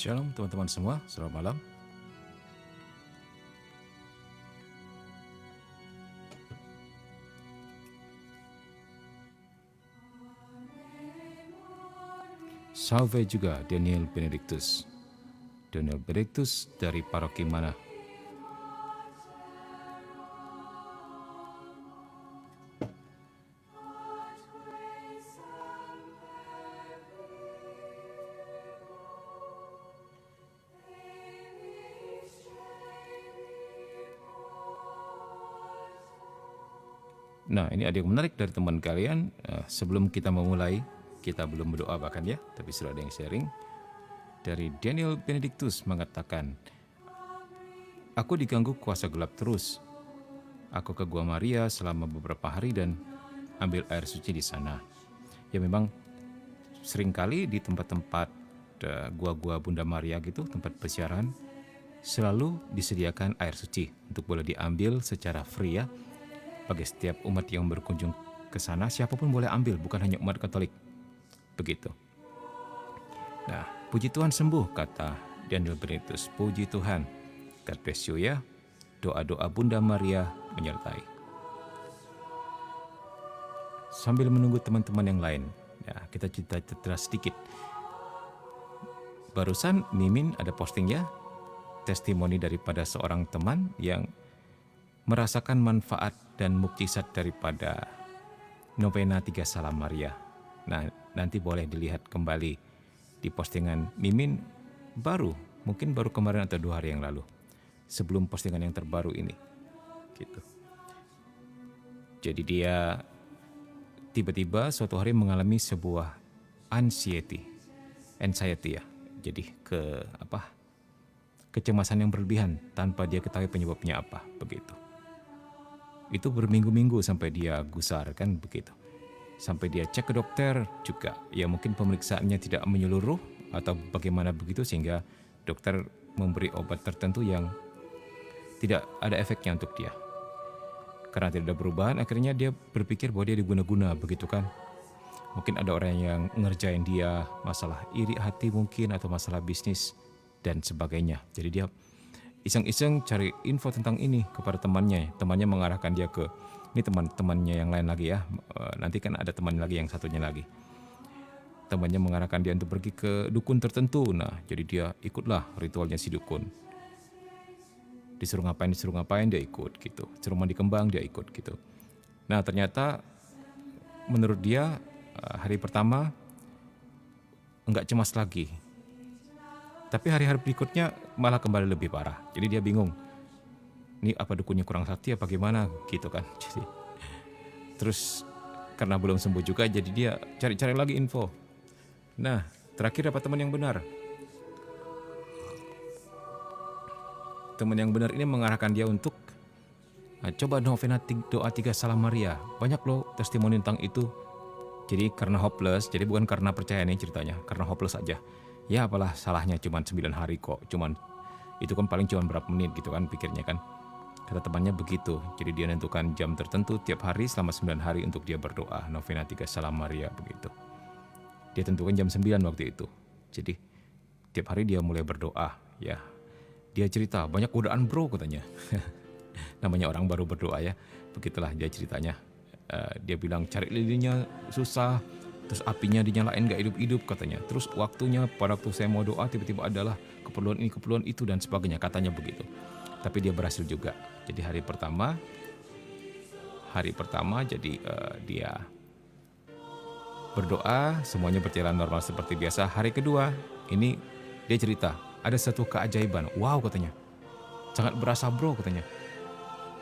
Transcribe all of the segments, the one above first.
Shalom teman-teman semua, selamat malam. Salve juga Daniel Benedictus. Daniel Benedictus dari paroki mana? Nah, ini ada yang menarik dari teman kalian. Sebelum kita memulai, kita belum berdoa bahkan ya, tapi sudah ada yang sharing. Dari Daniel Benedictus mengatakan, aku diganggu kuasa gelap terus. Aku ke Gua Maria selama beberapa hari dan ambil air suci di sana. Ya memang seringkali di tempat-tempat gua-gua Bunda Maria gitu, tempat pesiaran, selalu disediakan air suci untuk boleh diambil secara free ya. Bagi setiap umat yang berkunjung ke sana, siapapun boleh ambil, bukan hanya umat Katolik. Begitu. Nah, puji Tuhan sembuh, kata Daniel Benedictus. Puji Tuhan. God bless you ya. Doa-doa Bunda Maria menyertai. Sambil menunggu teman-teman yang lain, ya, kita cerita sedikit. Barusan Mimin ada posting ya, testimoni daripada seorang teman yang merasakan manfaat dan mukjizat daripada novena 3 Salam Maria. Nah, nanti boleh dilihat kembali di postingan Mimin mungkin baru kemarin atau 2 hari yang lalu, sebelum postingan yang terbaru ini. Gitu. Jadi dia tiba-tiba suatu hari mengalami sebuah anxiety ya. Jadi kecemasan yang berlebihan tanpa dia ketahui penyebabnya apa, begitu. Itu berminggu-minggu sampai dia gusar kan begitu. Sampai dia cek ke dokter juga. Ya mungkin pemeriksaannya tidak menyeluruh atau bagaimana begitu sehingga dokter memberi obat tertentu yang tidak ada efeknya untuk dia. Karena tidak ada perubahan, akhirnya dia berpikir bahwa dia diguna-guna begitu kan. Mungkin ada orang yang ngerjain dia masalah iri hati mungkin atau masalah bisnis dan sebagainya. Jadi dia iseng-iseng cari info tentang ini kepada temannya. Temannya mengarahkan dia ke, ini teman-temannya yang lain lagi ya. Nanti kan ada teman lagi yang satunya lagi. Temannya mengarahkan dia untuk pergi ke dukun tertentu. Nah, jadi dia ikutlah ritualnya si dukun. Disuruh ngapain dia ikut gitu. Suruh mandi kembang dia ikut gitu. Nah, ternyata menurut dia hari pertama enggak cemas lagi. Tapi hari-hari berikutnya malah kembali lebih parah. Jadi dia bingung. Ini apa dukunnya kurang sakti apa gimana gitu kan. Jadi, terus karena belum sembuh juga jadi dia cari-cari lagi info. Nah, terakhir dapat teman yang benar. Teman yang benar ini mengarahkan dia untuk coba novena doa 3 Salam Maria. Banyak loh testimoni tentang itu. Jadi karena hopeless, jadi bukan karena percaya nih ceritanya, karena hopeless aja. Ya apalah salahnya cuma 9 hari kok, itu kan paling cuma berapa menit gitu kan pikirnya kan. Kata temannya begitu, jadi dia nentukan jam tertentu tiap hari selama 9 hari untuk dia berdoa, novena 3 Salam Maria begitu. Dia tentukan jam 9 waktu itu, jadi tiap hari dia mulai berdoa ya. Dia cerita, banyak godaan bro katanya, namanya orang baru berdoa ya, begitulah dia ceritanya. Dia bilang cari lilinnya susah, terus apinya dinyalain gak hidup-hidup katanya. Terus waktunya pada waktu saya mau doa tiba-tiba adalah keperluan ini, keperluan itu dan sebagainya, katanya begitu. Tapi dia berhasil juga. Jadi hari pertama jadi dia berdoa, semuanya berjalan normal seperti biasa. Hari kedua ini dia cerita, ada satu keajaiban. Wow katanya, sangat berasa bro katanya.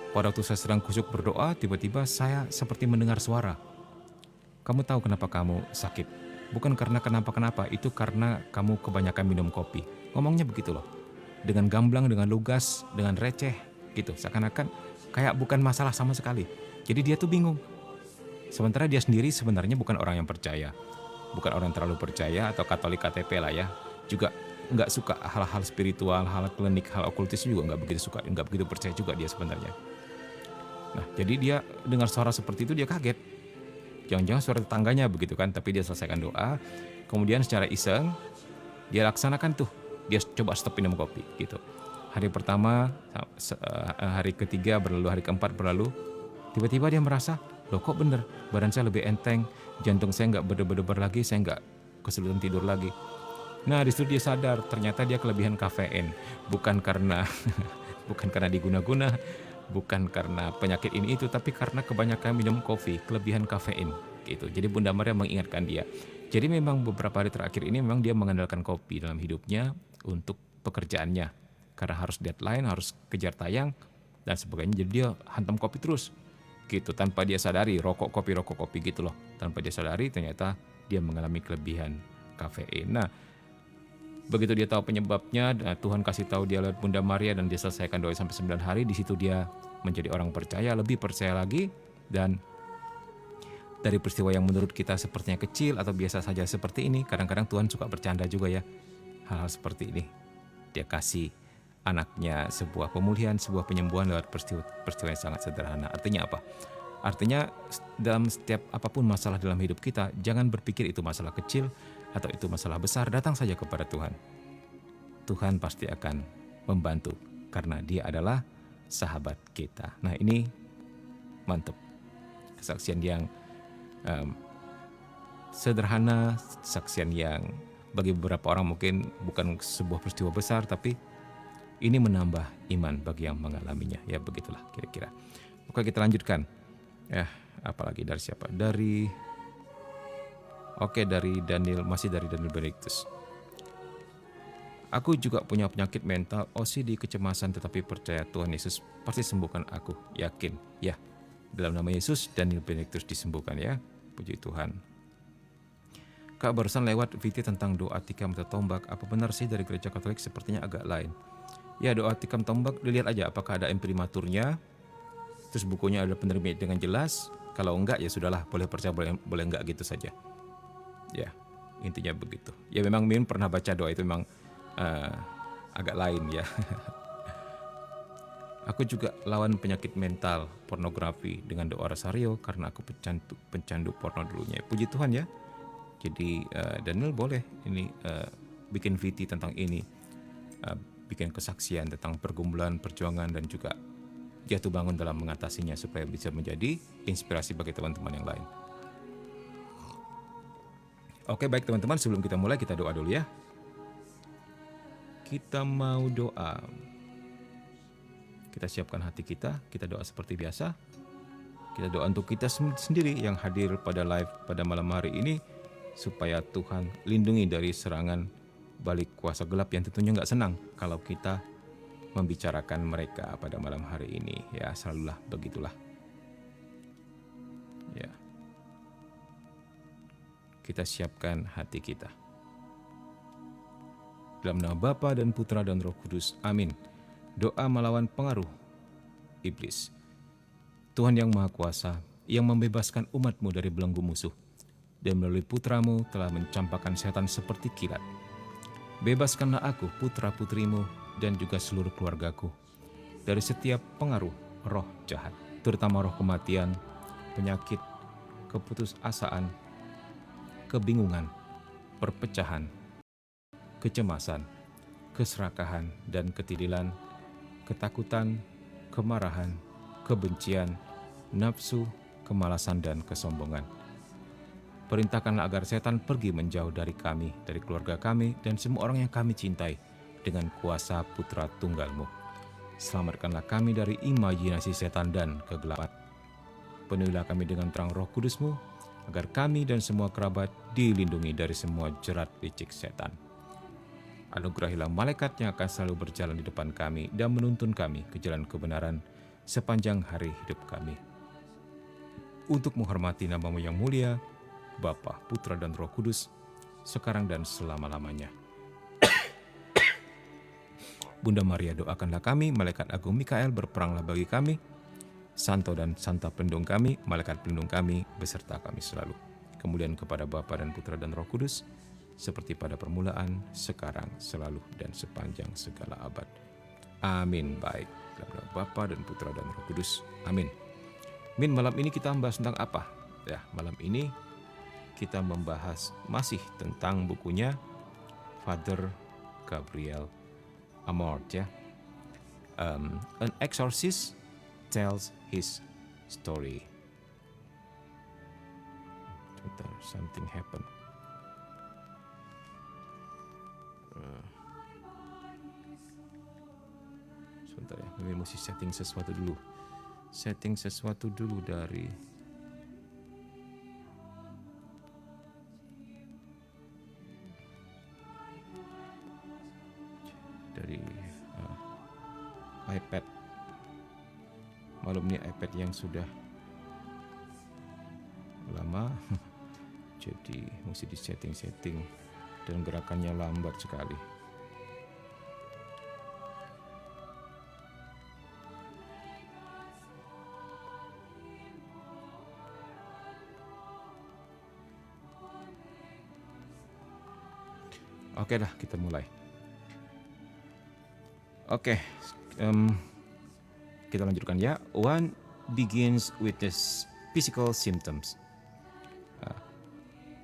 Pada waktu saya sedang kusyuk berdoa, tiba-tiba saya seperti mendengar suara. Kamu tahu kenapa kamu sakit? Bukan karena kenapa-kenapa, itu karena kamu kebanyakan minum kopi. Ngomongnya begitu loh. Dengan gamblang, dengan lugas, dengan receh gitu. Seakan-akan kayak bukan masalah sama sekali. Jadi dia tuh bingung. Sementara dia sendiri sebenarnya bukan orang yang percaya. Bukan orang yang terlalu percaya atau Katolik KTP lah ya. Juga nggak suka hal-hal spiritual, hal klinik, hal okultis juga nggak begitu suka. Nggak begitu percaya juga dia sebenarnya. Nah, jadi dia dengar suara seperti itu dia kaget. Jangan-jangan suara tetangganya begitu kan, tapi dia selesaikan doa. Kemudian secara iseng dia laksanakan tuh dia coba stop minum kopi gitu. Hari pertama, hari ketiga berlalu, hari keempat berlalu, tiba-tiba dia merasa, loh kok bener, badan saya lebih enteng, jantung saya nggak berdebar-debar lagi, saya nggak kesulitan tidur lagi. Nah di situ dia sadar ternyata dia kelebihan kafein, bukan karena bukan karena diguna-guna, bukan karena penyakit ini itu, tapi karena kebanyakan minum kopi, kelebihan kafein gitu. Jadi Bunda Maria mengingatkan dia. Jadi memang beberapa hari terakhir ini memang dia mengandalkan kopi dalam hidupnya untuk pekerjaannya, karena harus deadline, harus kejar tayang dan sebagainya. Jadi dia hantam kopi terus gitu tanpa dia sadari, rokok kopi gitu loh. Tanpa dia sadari ternyata dia mengalami kelebihan kafein. Nah, begitu dia tahu penyebabnya, Tuhan kasih tahu dia lewat Bunda Maria dan dia selesaikan doa sampai 9 hari, di situ dia menjadi orang percaya, lebih percaya lagi. Dan dari peristiwa yang menurut kita sepertinya kecil atau biasa saja seperti ini, kadang-kadang Tuhan suka bercanda juga ya, hal-hal seperti ini. Dia kasih anaknya sebuah pemulihan, sebuah penyembuhan lewat peristiwa yang sangat sederhana. Artinya apa? Artinya dalam setiap apapun masalah dalam hidup kita, jangan berpikir itu masalah kecil atau itu masalah besar, datang saja kepada Tuhan. Tuhan pasti akan membantu karena dia adalah sahabat kita. Nah ini mantap. Kesaksian yang sederhana, kesaksian yang bagi beberapa orang mungkin bukan sebuah peristiwa besar, tapi ini menambah iman bagi yang mengalaminya. Ya begitulah kira-kira. Oke, kita lanjutkan. Apalagi dari siapa? Dari Daniel, masih dari Daniel Benedictus. Aku juga punya penyakit mental, OCD, kecemasan, tetapi percaya Tuhan Yesus pasti sembuhkan aku. Yakin, ya. Dalam nama Yesus, Daniel Benedictus disembuhkan ya. Puji Tuhan. Kak, barusan lewat VT tentang doa tikam atau tombak. Apa benar sih dari gereja Katolik? Sepertinya agak lain. Ya, doa tikam tombak, dilihat aja apakah ada imprimaturnya. Terus bukunya ada penerbit dengan jelas. Kalau enggak ya sudahlah, boleh percaya, boleh enggak gitu saja. Ya, intinya begitu. Ya memang Min pernah baca doa itu, memang agak lain ya. Aku juga lawan penyakit mental, pornografi dengan doa rosario karena aku pencandu porno dulunya. Puji Tuhan ya. Jadi Daniel boleh ini bikin VT tentang ini, bikin kesaksian tentang pergumulan, perjuangan dan juga jatuh bangun dalam mengatasinya supaya bisa menjadi inspirasi bagi teman-teman yang lain. Oke, baik teman-teman, sebelum kita mulai kita doa dulu ya. Kita mau doa. Kita siapkan hati kita doa seperti biasa. Kita doa untuk kita sendiri yang hadir pada live pada malam hari ini, supaya Tuhan lindungi dari serangan balik kuasa gelap yang tentunya nggak senang kalau kita membicarakan mereka pada malam hari ini. Ya, selalulah begitulah. Ya. Kita siapkan hati kita. Dalam nama Bapa dan Putra dan Roh Kudus. Amin. Doa melawan pengaruh iblis. Tuhan yang Maha Kuasa, yang membebaskan umat-Mu dari belenggu musuh, dan melalui Putra-Mu telah mencampakkan setan seperti kilat. Bebaskanlah aku, putra-putrimu, dan juga seluruh keluargaku dari setiap pengaruh roh jahat, terutama roh kematian, penyakit, keputusasaan, kebingungan, perpecahan, kecemasan, keserakahan dan ketidilan, ketakutan, kemarahan, kebencian, nafsu, kemalasan dan kesombongan. Perintahkanlah agar setan pergi menjauh dari kami, dari keluarga kami, dan semua orang yang kami cintai dengan kuasa Putra Tunggal-Mu. Selamatkanlah kami dari imajinasi setan dan kegelapan. Penuhilah kami dengan terang Roh Kudus-Mu, agar kami dan semua kerabat dilindungi dari semua jerat licik setan. Anugerahilah malaikat yang akan selalu berjalan di depan kami dan menuntun kami ke jalan kebenaran sepanjang hari hidup kami. Untuk menghormati nama-Mu yang mulia, Bapa, Putra dan Roh Kudus, sekarang dan selama-lamanya. Bunda Maria, doakanlah kami, malaikat agung Mikael berperanglah bagi kami, Santo dan Santa pelindung kami, malaikat pelindung kami, beserta kami selalu. Kemudian kepada Bapa dan Putra dan Roh Kudus, seperti pada permulaan, sekarang, selalu, dan sepanjang segala abad. Amin. Baik, dalam nama Bapa dan Putra dan Roh Kudus. Amin. Min, malam ini kita membahas tentang apa? Ya, malam ini kita membahas masih tentang bukunya Father Gabriel Amort ya. An exorcist tells his story. Sebentar, something happened. Sebentar ya, ini mesti setting sesuatu dulu. Setting sesuatu dulu dari iPad. Maklum ini iPad yang sudah lama, jadi mesti di setting dan gerakannya lambat sekali. Oke dah, kita mulai. Oke, kita lanjutkan ya. One begins with the physical symptoms.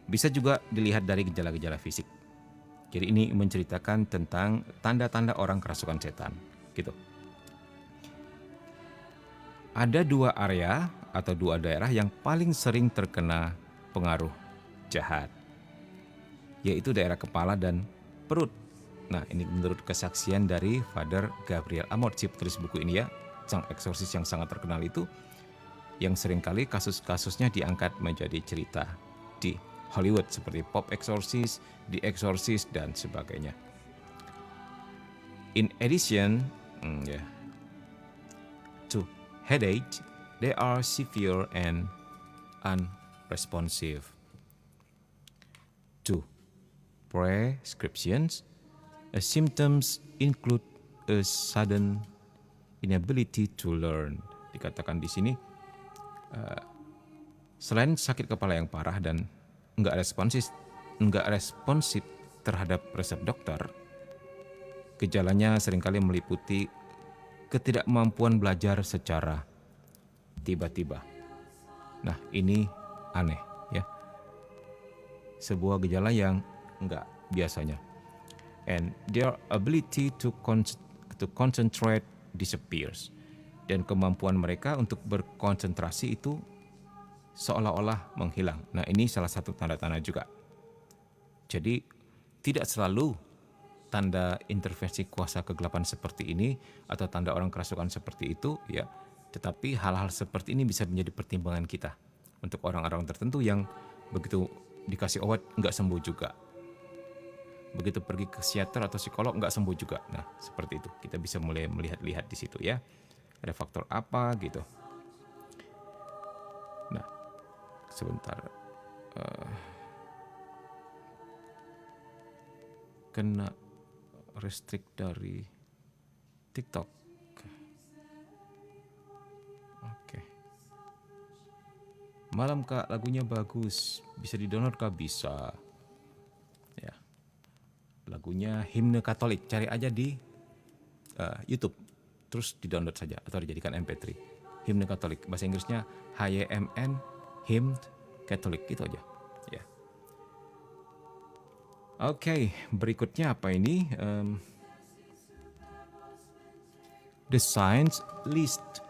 Bisa juga dilihat dari gejala-gejala fisik. Jadi ini menceritakan tentang tanda-tanda orang kerasukan setan, gitu. Ada dua area atau dua daerah yang paling sering terkena pengaruh jahat, yaitu daerah kepala dan perut. Nah, ini menurut kesaksian dari Father Gabriel Amort, si penulis buku ini ya, sang eksorsis yang sangat terkenal itu, yang seringkali kasus-kasusnya diangkat menjadi cerita di Hollywood seperti Pop Exorcist, The Exorcist, dan sebagainya. In addition to headache, they are severe and unresponsive to prescriptions. Symptoms include a sudden inability to learn. Dikatakan di sini, selain sakit kepala yang parah dan nggak responsif terhadap resep dokter, gejalanya seringkali meliputi ketidakmampuan belajar secara tiba-tiba. Nah, ini aneh ya. Sebuah gejala yang nggak biasanya. And their ability to concentrate disappears. Dan kemampuan mereka untuk berkonsentrasi itu seolah-olah menghilang. Nah, ini salah satu tanda-tanda juga. Jadi tidak selalu tanda intervensi kuasa kegelapan seperti ini atau tanda orang kerasukan seperti itu ya, tetapi hal-hal seperti ini bisa menjadi pertimbangan kita untuk orang-orang tertentu yang begitu dikasih obat nggak sembuh juga. Begitu pergi ke psikiater atau psikolog nggak sembuh juga. Nah, seperti itu. Kita bisa mulai melihat-lihat di situ ya. Ada faktor apa gitu. Nah, sebentar. Kena restrict dari TikTok. Oke. Malam Kak, lagunya bagus. Bisa di-download Kak? Bisa. Ya. Lagunya Himne Katolik, cari aja di YouTube, terus di-download saja atau dijadikan MP3. Himne Katolik, bahasa Inggrisnya HYMN, Hymn Katolik, gitu aja. Ya. Oke, berikutnya apa ini? The signs list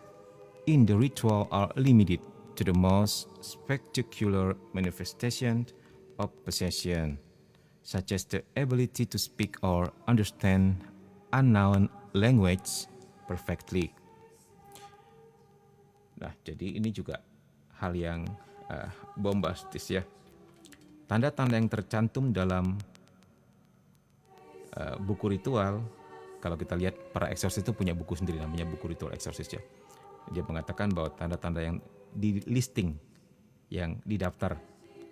in the ritual are limited to the most spectacular manifestation of possession, such as the ability to speak or understand unknown language perfectly. Nah, jadi ini juga hal yang bombastis ya. Tanda-tanda yang tercantum dalam buku ritual, kalau kita lihat para eksorsis itu punya buku sendiri namanya buku ritual eksorsis ya. Dia mengatakan bahwa tanda-tanda yang di listing, yang didaftar.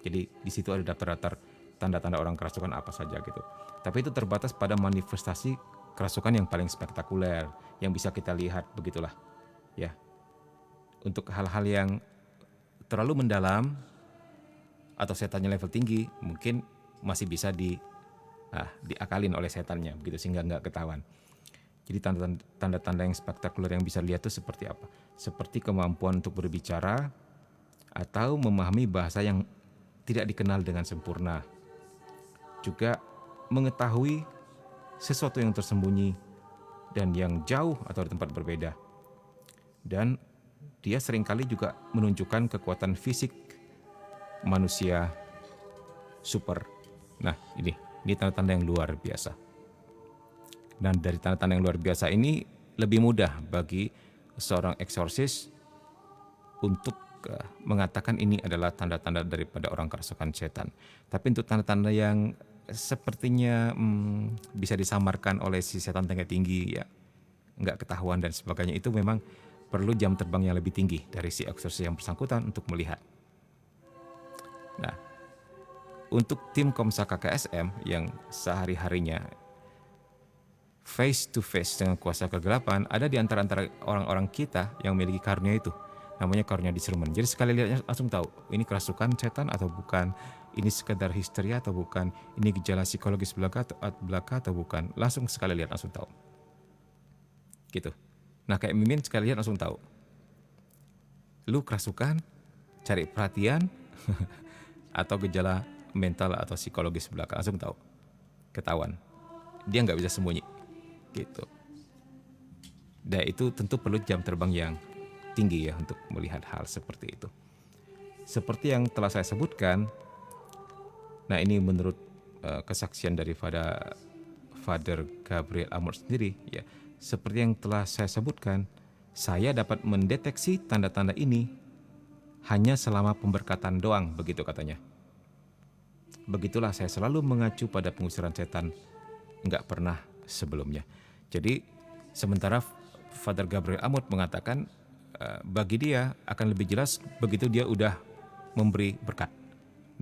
Jadi di situ ada daftar-daftar tanda-tanda orang kerasukan apa saja gitu. Tapi itu terbatas pada manifestasi kerasukan yang paling spektakuler, yang bisa kita lihat, begitulah. Ya. Untuk hal-hal yang terlalu mendalam atau setannya level tinggi, mungkin masih bisa diakalin oleh setannya begitu sehingga nggak ketahuan. Jadi tanda-tanda yang spektakuler yang bisa lihat itu seperti apa? Seperti kemampuan untuk berbicara atau memahami bahasa yang tidak dikenal dengan sempurna. Juga mengetahui sesuatu yang tersembunyi dan yang jauh atau di tempat berbeda. Dan dia seringkali juga menunjukkan kekuatan fisik manusia super. Nah, ini tanda-tanda yang luar biasa. Dan dari tanda-tanda yang luar biasa ini lebih mudah bagi seorang eksorsis untuk mengatakan ini adalah tanda-tanda daripada orang kerasukan setan. Tapi untuk tanda-tanda yang sepertinya bisa disamarkan oleh si setan tingkat tinggi, ya nggak ketahuan dan sebagainya, itu memang perlu jam terbang yang lebih tinggi dari si eksorsis yang bersangkutan untuk melihat. Nah, untuk tim Komsaka KSM yang sehari-harinya face to face dengan kuasa kegelapan, ada di antara orang-orang kita yang memiliki karunia itu. Namanya karunia discernment. Jadi sekali lihatnya langsung tahu, ini kerasukan setan atau bukan, ini sekedar histeria atau bukan, ini gejala psikologis belaka atau bukan. Langsung sekali lihat langsung tahu. Gitu. Nah, kayak Mimin sekali lihat langsung tahu. Lu kerasukan, cari perhatian, atau gejala mental atau psikologis belaka, langsung tahu. Ketahuan. Dia nggak bisa sembunyi. Gitu. Dan itu tentu perlu jam terbang yang tinggi ya untuk melihat hal seperti itu. Seperti yang telah saya sebutkan, nah ini menurut kesaksian daripada Father Gabriel Amor sendiri, ya seperti yang telah saya sebutkan, saya dapat mendeteksi tanda-tanda ini hanya selama pemberkatan doang, begitu katanya. Begitulah saya selalu mengacu pada pengusiran setan, nggak pernah sebelumnya. Jadi sementara Father Gabriel Amor mengatakan bagi dia akan lebih jelas begitu dia udah memberi berkat.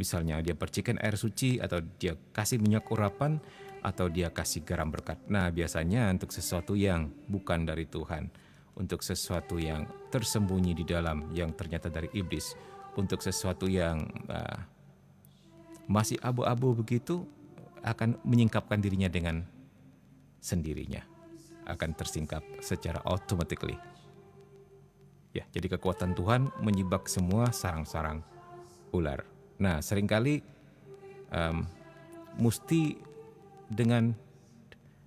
Misalnya dia percikan air suci, atau dia kasih minyak urapan, atau dia kasih garam berkat. Nah, biasanya untuk sesuatu yang bukan dari Tuhan, untuk sesuatu yang tersembunyi di dalam yang ternyata dari iblis, untuk sesuatu yang masih abu-abu begitu, akan menyingkapkan dirinya dengan sendirinya, akan tersingkap secara automatically. Ya, jadi kekuatan Tuhan menyibak semua sarang-sarang ular. Nah, seringkali mesti dengan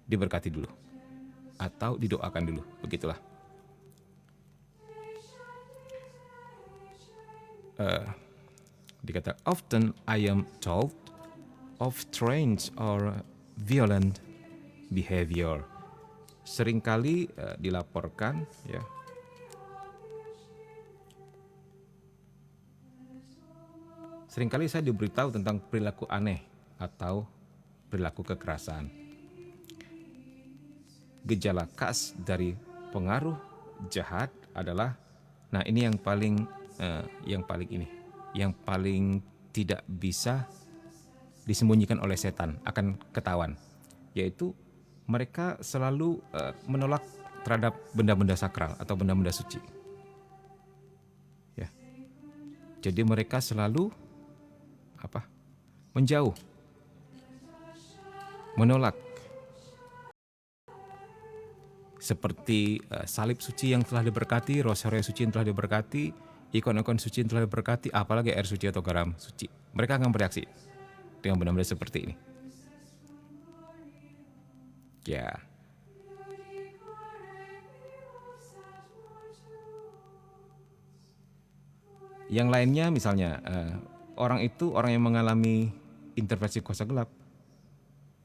diberkati dulu atau didoakan dulu, begitulah. Dikata, often I am told of strange or violent behavior. Seringkali dilaporkan, ya, seringkali saya diberitahu tentang perilaku aneh atau perilaku kekerasan. Gejala khas dari pengaruh jahat adalah, nah ini yang paling tidak bisa disembunyikan oleh setan, akan ketahuan, yaitu mereka selalu menolak terhadap benda-benda sakral atau benda-benda suci. Ya, jadi mereka selalu menjauh, menolak. Seperti salib suci yang telah diberkati, rosary suci yang telah diberkati, ikon-ikon suci yang telah diberkati, apalagi air suci atau garam suci. Mereka akan bereaksi dengan benda-benda seperti ini. Ya. Yang lainnya misalnya, orang yang mengalami intervensi kuasa gelap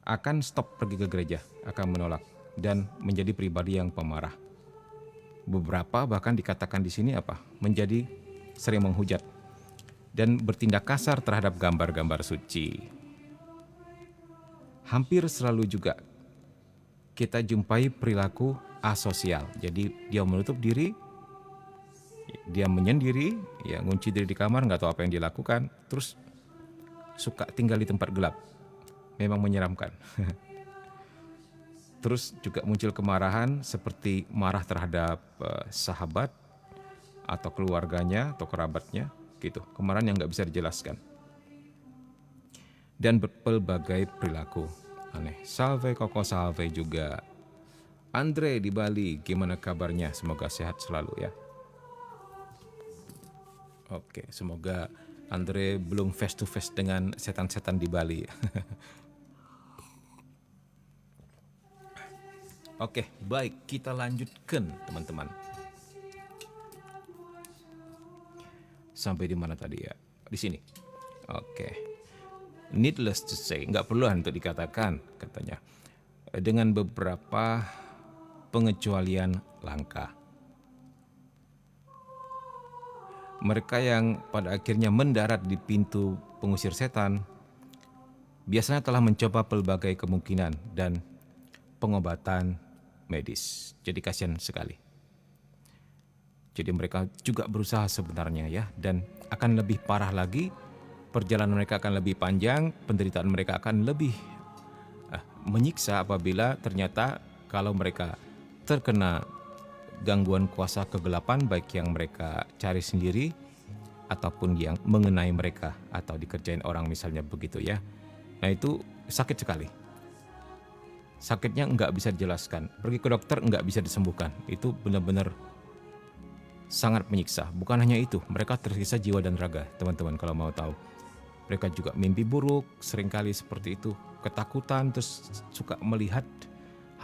akan stop pergi ke gereja, akan menolak dan menjadi pribadi yang pemarah. Beberapa bahkan dikatakan di sini menjadi sering menghujat dan bertindak kasar terhadap gambar-gambar suci. Hampir selalu juga kita jumpai perilaku asosial. Jadi dia menutup diri, dia menyendiri, ya ngunci diri di kamar, nggak tahu apa yang dilakukan, terus suka tinggal di tempat gelap. Memang menyeramkan. Terus juga muncul kemarahan, seperti marah terhadap sahabat atau keluarganya atau kerabatnya, gitu. Kemarahan yang nggak bisa dijelaskan. Dan berbagai perilaku aneh. Salve Koko, salve juga. Andre di Bali, gimana kabarnya? Semoga sehat selalu ya. Oke, semoga Andre belum face to face dengan setan-setan di Bali. Oke, baik, kita lanjutkan teman-teman. Sampai di mana tadi ya? Di sini. Oke. Needless to say, nggak perlu untuk dikatakan katanya. Dengan beberapa pengecualian langka. Mereka yang pada akhirnya mendarat di pintu pengusir setan biasanya telah mencoba pelbagai kemungkinan dan pengobatan medis. Jadi kasihan sekali. Jadi mereka juga berusaha sebenarnya ya, dan akan lebih parah lagi, perjalanan mereka akan lebih panjang, penderitaan mereka akan lebih menyiksa apabila ternyata kalau mereka terkena gangguan kuasa kegelapan, baik yang mereka cari sendiri ataupun yang mengenai mereka atau dikerjain orang misalnya begitu ya. Nah itu sakit sekali. Sakitnya nggak bisa dijelaskan. Pergi ke dokter nggak bisa disembuhkan. Itu benar-benar sangat menyiksa. Bukan hanya itu, mereka tersiksa jiwa dan raga, teman-teman kalau mau tahu. Mereka juga mimpi buruk, seringkali seperti itu. Ketakutan, terus suka melihat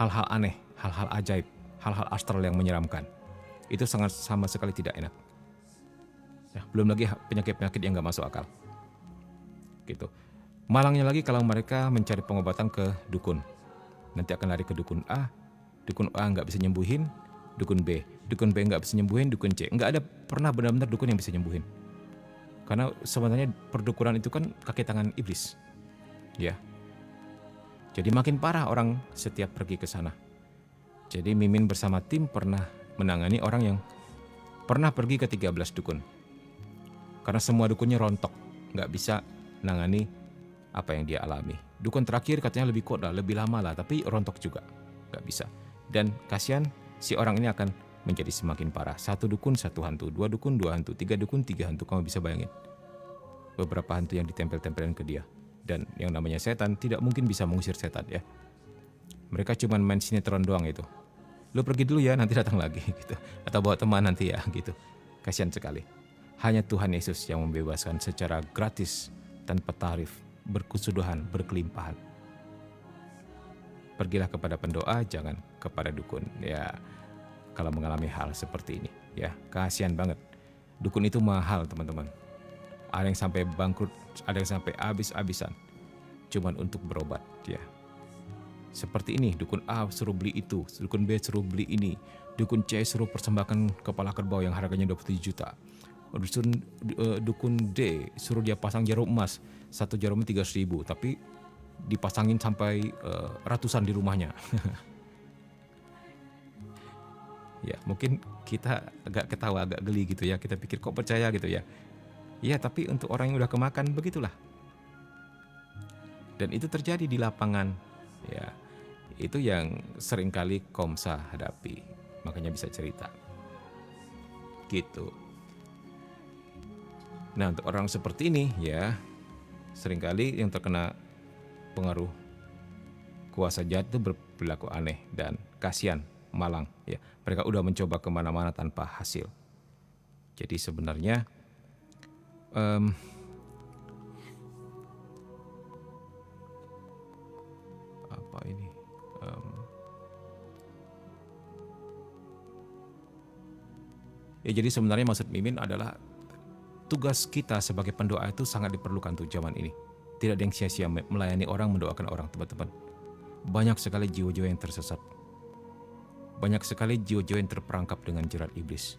hal-hal aneh, hal-hal ajaib, hal-hal astral yang menyeramkan. Itu sangat sama sekali tidak enak. Ya, belum lagi penyakit-penyakit yang nggak masuk akal. Gitu. Malangnya lagi kalau mereka mencari pengobatan ke dukun. Nanti akan lari ke dukun A nggak bisa nyembuhin, dukun B nggak bisa nyembuhin, dukun C. Nggak ada pernah benar-benar dukun yang bisa nyembuhin. Karena sebenarnya perdukunan itu kan kaki tangan iblis. Ya. Jadi makin parah orang setiap pergi ke sana. Jadi Mimin bersama tim pernah menangani orang yang pernah pergi ke 13 dukun. Karena semua dukunnya rontok, nggak bisa nangani apa yang dia alami. Dukun terakhir katanya lebih kuat lah, lebih lama lah, tapi rontok juga, nggak bisa. Dan kasihan si orang ini akan menjadi semakin parah. 1 dukun 1 hantu, 2 dukun 2 hantu, 3 dukun 3 hantu. Kamu bisa bayangin beberapa hantu yang ditempel-tempelin ke dia. Dan yang namanya setan tidak mungkin bisa mengusir setan ya. Mereka cuma main sinetron doang itu. Lu pergi dulu ya, nanti datang lagi gitu. Atau bawa teman nanti ya gitu. Kasihan sekali. Hanya Tuhan Yesus yang membebaskan secara gratis tanpa tarif, berkesudahan, berkelimpahan. Pergilah kepada pendoa, jangan kepada dukun. Ya, kalau mengalami hal seperti ini, ya kasihan banget. Dukun itu mahal, teman-teman. Ada yang sampai bangkrut, ada yang sampai habis-habisan, cuman untuk berobat, ya. Seperti ini, dukun A suruh beli itu, dukun B suruh beli ini, dukun C suruh persembahkan kepala kerbau yang harganya 27 juta. Dukun D suruh dia pasang jarum emas, 1 jarumnya 300.000, tapi dipasangin sampai ratusan di rumahnya. Ya mungkin kita agak ketawa, agak geli gitu ya, kita pikir kok percaya gitu ya. Ya tapi untuk orang yang udah kemakan begitulah. Dan itu terjadi di lapangan, ya itu yang seringkali Komsa hadapi, makanya bisa cerita gitu. Nah untuk orang seperti ini ya, seringkali yang terkena pengaruh kuasa jahat itu berperilaku aneh dan kasihan, malang ya. Mereka udah mencoba kemana-mana tanpa hasil. Jadi sebenarnya apa ini? Ya jadi sebenarnya maksud Mimin adalah tugas kita sebagai pendoa itu sangat diperlukan untuk zaman ini. Tidak ada yang sia-sia melayani orang, mendoakan orang, teman-teman. Banyak sekali jiwa-jiwa yang tersesat. Banyak sekali jiwa-jiwa yang terperangkap dengan jerat iblis.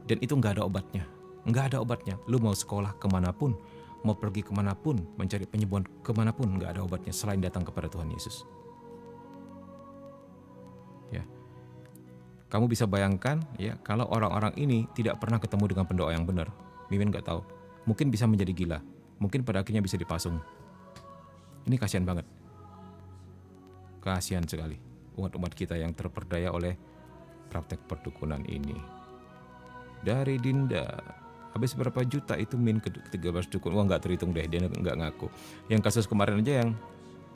Dan itu nggak ada obatnya. Nggak ada obatnya. Lu mau sekolah kemanapun, mau pergi kemanapun, mencari penyembuhan kemanapun, nggak ada obatnya selain datang kepada Tuhan Yesus. Ya. Kamu bisa bayangkan ya, kalau orang-orang ini tidak pernah ketemu dengan pendoa yang benar. Mimin nggak tahu. Mungkin bisa menjadi gila. Mungkin pada akhirnya bisa dipasung. Ini kasihan banget. Kasihan sekali umat-umat kita yang terperdaya oleh praktek perdukunan ini. Dari Dinda, habis berapa juta itu Min ke 13 dukun? Wah nggak terhitung deh, dia nggak ngaku. Yang kasus kemarin aja yang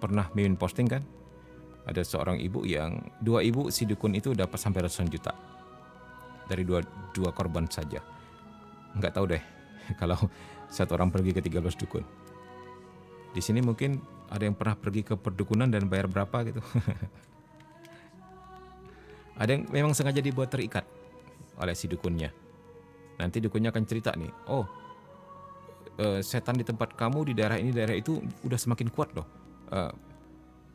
pernah Mimin posting kan, ada seorang ibu yang 2 ibu si dukun itu dapat sampai ratusan juta dari dua korban saja. Nggak tahu deh kalau satu orang pergi ke 13 dukun. Di sini mungkin ada yang pernah pergi ke perdukunan dan bayar berapa gitu. Ada yang memang sengaja dibuat terikat oleh si dukunnya. Nanti dukunnya akan cerita nih, oh setan di tempat kamu di daerah ini daerah itu udah semakin kuat loh.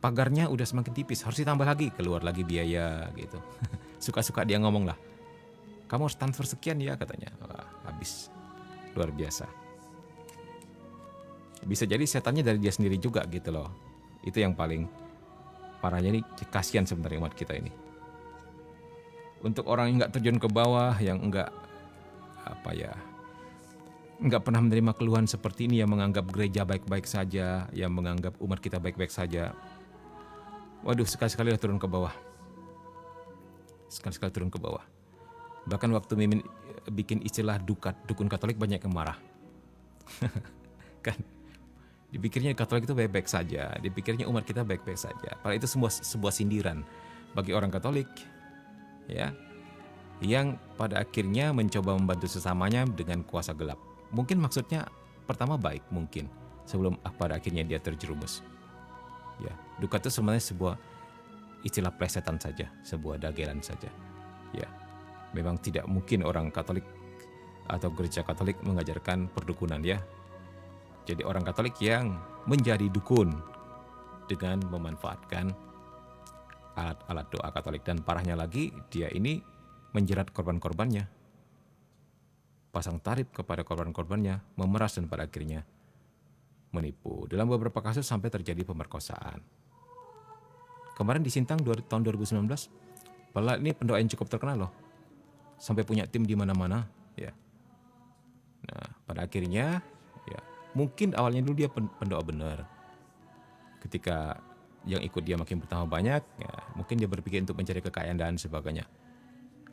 Pagarnya udah semakin tipis, harus ditambah lagi, keluar lagi biaya gitu. Suka-suka dia ngomong lah. Kamu harus transfer sekian ya katanya. Wah, habis. Luar biasa. Bisa jadi setannya dari dia sendiri juga gitu loh. Itu yang paling parahnya nih, kasihan sebenarnya umat kita ini. Untuk orang yang nggak terjun ke bawah, yang nggak pernah menerima keluhan seperti ini, yang menganggap gereja baik-baik saja, yang menganggap umat kita baik-baik saja. Waduh, sekali-sekali turun ke bawah. Sekali-sekali turun ke bawah. Bahkan waktu Mimin bikin istilah dukun Katolik, banyak yang marah. Kan dipikirnya Katolik itu baik-baik saja, dipikirnya umat kita baik-baik saja. Padahal itu sebuah sindiran bagi orang Katolik, ya, yang pada akhirnya mencoba membantu sesamanya dengan kuasa gelap. Mungkin maksudnya pertama baik mungkin, sebelum pada akhirnya dia terjerumus. Ya, duka itu sebenarnya sebuah istilah plesetan saja, sebuah dagelan saja. Ya, memang tidak mungkin orang Katolik atau gereja Katolik mengajarkan perdukunan ya. Jadi orang Katolik yang menjadi dukun dengan memanfaatkan alat-alat doa Katolik, dan parahnya lagi dia ini menjerat korban-korbannya, pasang tarif kepada korban-korbannya, memeras dan pada akhirnya menipu. Dalam beberapa kasus sampai terjadi pemerkosaan. Kemarin di Sintang tahun 2019, padahal ini pendoa yang cukup terkenal loh, sampai punya tim di mana-mana ya. Nah, pada akhirnya ya, mungkin awalnya dulu dia pendoa benar. Ketika yang ikut dia makin bertambah banyak, ya, mungkin dia berpikir untuk mencari kekayaan dan sebagainya.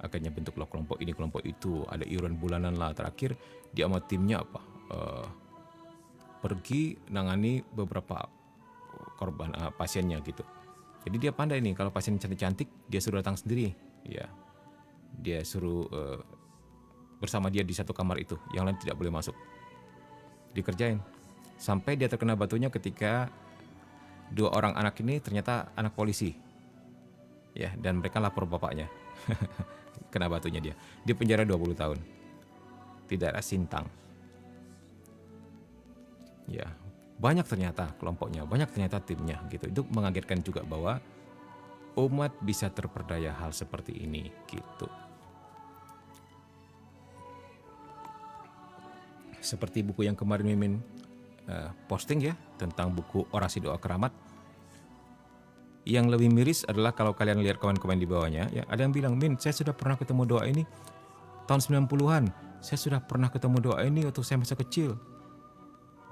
Akhirnya bentuklah kelompok ini, kelompok itu, ada iuran bulanan lah. Terakhir dia sama timnya pergi nangani beberapa korban pasiennya gitu. Jadi dia pandai nih, kalau pasien cantik-cantik dia suruh datang sendiri, ya. Dia suruh bersama dia di satu kamar itu, yang lain tidak boleh masuk. Dikerjain sampai dia terkena batunya ketika 2 orang anak ini ternyata anak polisi, ya, dan mereka lapor bapaknya. Kena batunya dia. Di penjara 20 tahun. Di daerah Sintang. Ya, banyak ternyata kelompoknya, banyak ternyata timnya gitu. Itu mengagetkan juga bahwa umat bisa terperdaya hal seperti ini gitu. Seperti buku yang kemarin Mimin posting ya, tentang buku Orasi Doa Keramat. Yang lebih miris adalah kalau kalian lihat komen-komen di bawahnya, ya, ada yang bilang, Min, saya sudah pernah ketemu doa ini tahun 90-an. Saya sudah pernah ketemu doa ini waktu saya masih kecil.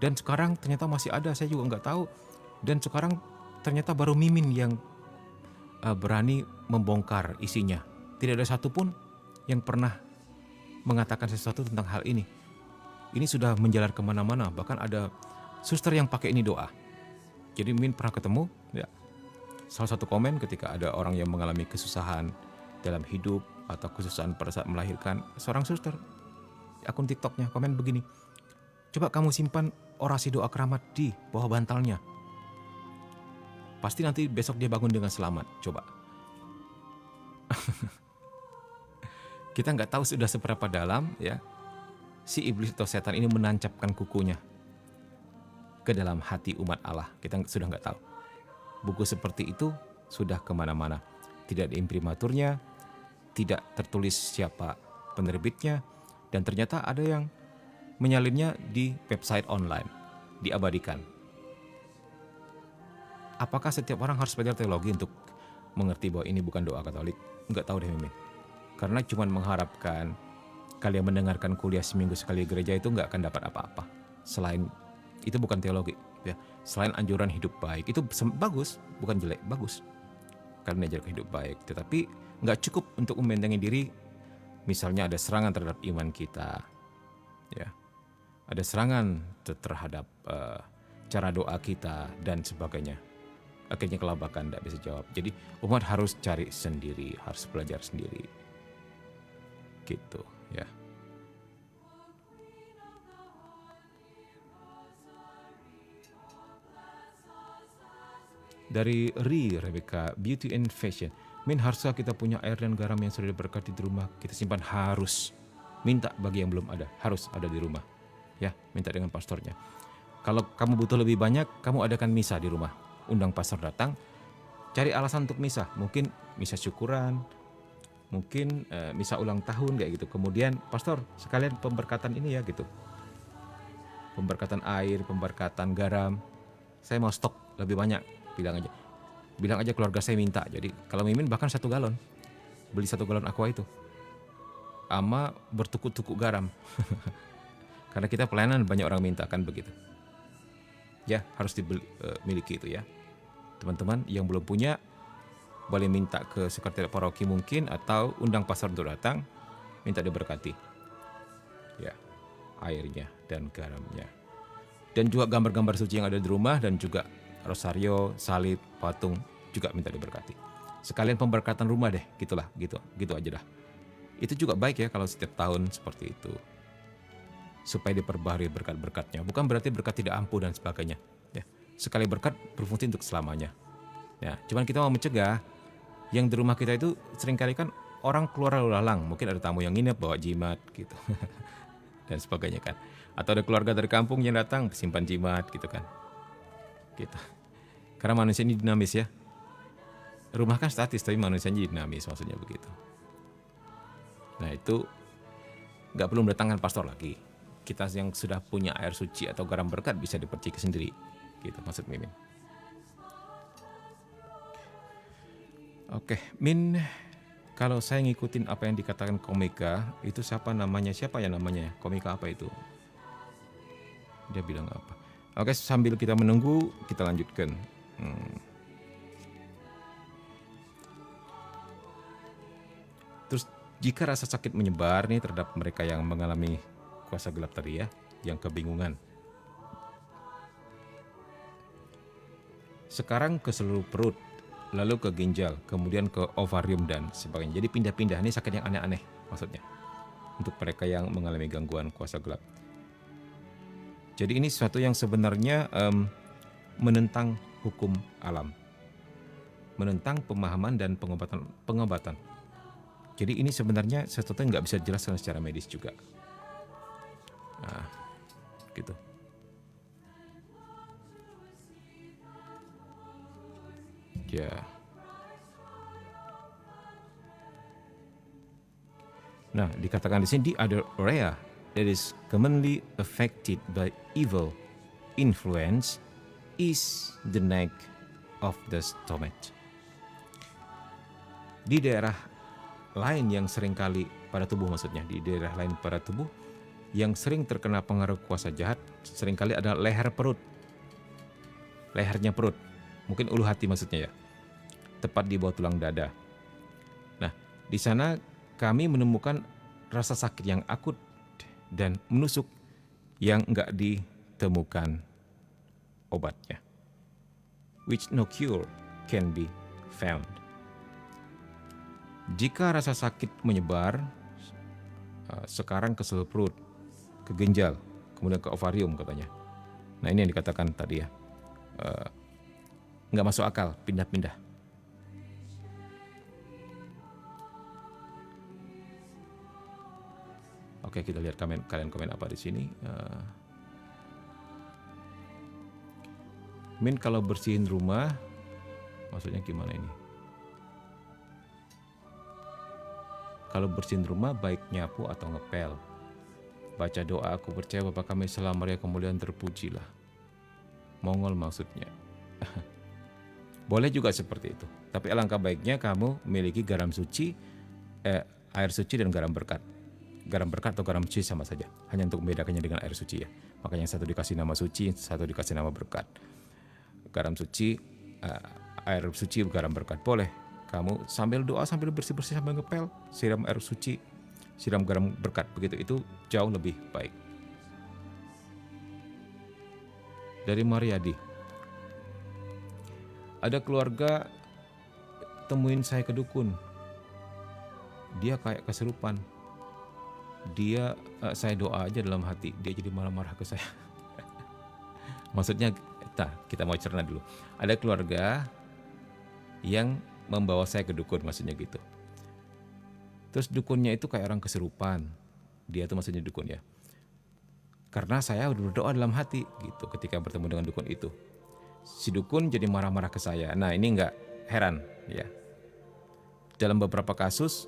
Dan sekarang ternyata masih ada, saya juga nggak tahu. Dan sekarang ternyata baru Mimin yang berani membongkar isinya. Tidak ada satupun yang pernah mengatakan sesuatu tentang hal ini. Ini sudah menjalar kemana-mana, bahkan ada suster yang pakai ini doa. Jadi Min pernah ketemu, ya. Salah satu komen ketika ada orang yang mengalami kesusahan dalam hidup atau kesusahan pada saat melahirkan, seorang suster, akun TikToknya komen begini, coba kamu simpan orasi doa keramat di bawah bantalnya. Pasti nanti besok dia bangun dengan selamat. Coba. Kita nggak tahu sudah seberapa dalam ya si iblis atau setan ini menancapkan kukunya ke dalam hati umat Allah. Kita sudah nggak tahu. Buku seperti itu sudah kemana-mana. Tidak ada imprimaturnya, tidak tertulis siapa penerbitnya, dan ternyata ada yang menyalinnya di website online, diabadikan. Apakah setiap orang harus belajar teologi untuk mengerti bahwa ini bukan doa Katolik? Enggak tahu deh Mimin. Karena cuma mengharapkan kalian mendengarkan kuliah seminggu sekali gereja itu nggak akan dapat apa-apa. Selain itu bukan teologi. Ya, selain anjuran hidup baik, itu bagus, bukan jelek, bagus. Kalian diajarkan hidup baik, tetapi nggak cukup untuk membentengi diri. Misalnya ada serangan terhadap iman kita, ya, ada serangan terhadap cara doa kita dan sebagainya. Akhirnya kelabakan tidak bisa jawab. Jadi umat harus cari sendiri, harus belajar sendiri, gitu, ya. Dari Rebecca, Beauty and Fashion. Min, haruskah kita punya air dan garam yang sudah diberkati di rumah kita simpan? Harus. Minta bagi yang belum ada, harus ada di rumah. Ya, minta dengan pastornya. Kalau kamu butuh lebih banyak, kamu adakan misa di rumah. Undang pastor datang, cari alasan untuk misa. Mungkin misa syukuran, mungkin misa ulang tahun kayak gitu. Kemudian, pastor sekalian pemberkatan ini ya gitu. Pemberkatan air, pemberkatan garam. Saya mau stok lebih banyak, bilang aja. Bilang aja keluarga saya minta. Jadi kalau Mimin bahkan 1 galon. Beli 1 galon aqua itu. Ama bertukuk-tukuk garam. Karena kita pelayanan banyak orang minta kan begitu. Ya harus dimiliki itu ya. Teman-teman yang belum punya boleh minta ke sekretariat paroki mungkin, atau undang pastor untuk datang, minta diberkati. Ya, airnya dan garamnya. Dan juga gambar-gambar suci yang ada di rumah, dan juga rosario, salib, patung juga minta diberkati. Sekalian pemberkatan rumah deh, gitulah, gitu aja dah. Itu juga baik ya kalau setiap tahun seperti itu. Supaya diperbaharui berkat-berkatnya. Bukan berarti berkat tidak ampuh dan sebagainya. Ya, sekali berkat berfungsi untuk selamanya. Ya, cuman kita mau mencegah yang di rumah kita itu seringkali kan orang keluar lalu lalang. Mungkin ada tamu yang nginep bawa jimat gitu. Dan sebagainya kan. Atau ada keluarga dari kampung yang datang simpan jimat gitu kan. Gitu. Karena manusia ini dinamis ya. Rumah kan statis, tapi manusianya dinamis, maksudnya begitu. Nah itu gak perlu mendatangkan pastor lagi. Kita yang sudah punya air suci atau garam berkat bisa dipercik sendiri. Gitu maksud Mimin. Oke, Min, kalau saya ngikutin apa yang dikatakan Komika, itu siapa ya namanya? Komika apa itu? Dia bilang apa? Oke, sambil kita menunggu, kita lanjutkan. Terus jika rasa sakit menyebar nih terhadap mereka yang mengalami kuasa gelap tadi ya, yang kebingungan. Sekarang ke seluruh perut, lalu ke ginjal, kemudian ke ovarium dan sebagainya. Jadi pindah-pindah, ini sakit yang aneh-aneh maksudnya. Untuk mereka yang mengalami gangguan kuasa gelap. Jadi ini sesuatu yang sebenarnya menentang hukum alam. Menentang pemahaman dan pengobatan. Jadi ini sebenarnya sesuatu yang nggak bisa dijelaskan secara medis juga. Nah, gitu. Ya. Nah, dikatakan di sini the other area that is commonly affected by evil influence is the neck of the stomach. Di daerah lain yang seringkali pada tubuh, maksudnya di daerah lain pada tubuh yang sering terkena pengaruh kuasa jahat seringkali ada leher perut, lehernya perut, mungkin ulu hati maksudnya ya, tepat di bawah tulang dada. Nah, di sana kami menemukan rasa sakit yang akut dan menusuk yang enggak ditemukan obatnya, which no cure can be found. Jika rasa sakit menyebar, sekarang ke seluruh perut, ke ginjal, kemudian ke ovarium katanya. Nah ini yang dikatakan tadi ya, nggak masuk akal, pindah-pindah. Oke, kita lihat kalian komen apa di sini. Min, kalau bersihin rumah, maksudnya gimana ini? Kalau bersihin rumah baik nyapu atau ngepel. Baca doa, aku percaya Bapa kami selama Maria kemuliaan terpujilah. Mongol maksudnya. Boleh juga seperti itu. Tapi alangkah baiknya kamu memiliki garam suci, air suci dan garam berkat. Garam berkat atau garam suci sama saja. Hanya untuk membedakannya dengan air suci ya. Makanya satu dikasih nama suci, satu dikasih nama berkat. Garam suci, air suci, garam berkat. Boleh. Kamu sambil doa, sambil bersih-bersih, sambil ngepel, siram air suci, siram garam berkat. Begitu, itu jauh lebih baik. Dari Mariadi. Ada keluarga temuin saya ke dukun. Dia kayak kesurupan. Saya doa aja dalam hati, dia jadi marah-marah ke saya. Maksudnya, kita mau cerna dulu. Ada keluarga yang membawa saya ke dukun, maksudnya gitu. Terus dukunnya itu kayak orang kesurupan. Dia tuh maksudnya dukun ya. Karena saya udah berdoa dalam hati gitu ketika bertemu dengan dukun itu. Si dukun jadi marah-marah ke saya. Nah ini nggak heran ya. Dalam beberapa kasus,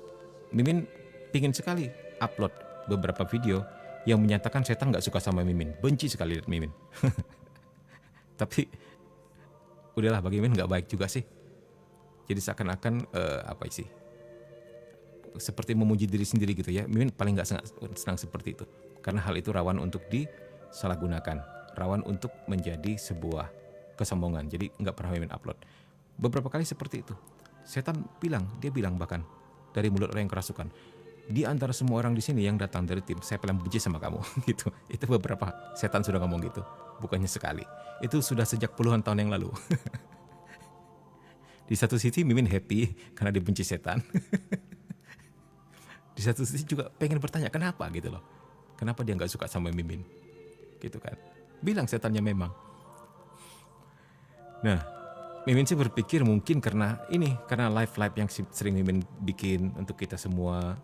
Mimin pingin sekali upload beberapa video yang menyatakan setan nggak suka sama Mimin. Benci sekali lihat Mimin. Tapi udahlah, bagi Mimin nggak baik juga sih. Jadi seakan-akan apa sih? Seperti memuji diri sendiri gitu ya. Mimin paling nggak senang seperti itu. Karena hal itu rawan untuk disalahgunakan. Rawan untuk menjadi sebuah kesombongan. Jadi nggak pernah Mimin upload. Beberapa kali seperti itu. Setan dia bilang bahkan dari mulut orang yang kerasukan. Di antara semua orang di sini yang datang dari tim, saya paling benci sama kamu gitu. Itu beberapa setan sudah ngomong gitu. Bukannya sekali. Itu sudah sejak puluhan tahun yang lalu. Di satu sisi Mimin happy karena dibenci setan. Di satu sisi juga pengen bertanya kenapa gitu loh. Kenapa dia nggak suka sama Mimin? Gitu kan. Bilang setannya memang. Nah, Mimin sih berpikir mungkin karena live yang sering Mimin bikin untuk kita semua.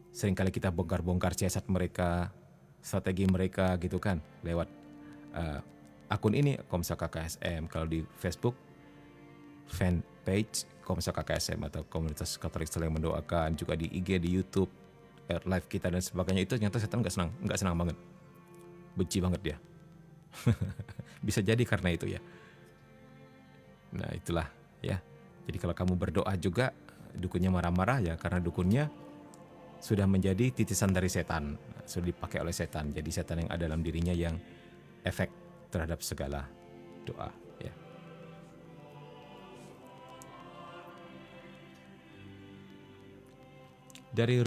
Seringkali kita bongkar-bongkar siasat mereka, strategi mereka gitu kan. Lewat akun ini, Komsa KKSM. Kalau di Facebook, fan page Komsa KKSM atau Komunitas Katolik Saling Mendoakan, juga di IG, di YouTube, live kita dan sebagainya. Itu ternyata setan nggak senang banget, benci banget dia. Bisa jadi karena itu ya. Nah itulah ya. Jadi kalau kamu berdoa juga dukunnya marah-marah ya, karena dukunnya sudah menjadi titisan dari setan, sudah dipakai oleh setan. Jadi setan yang ada dalam dirinya yang efek terhadap segala doa ya. Dari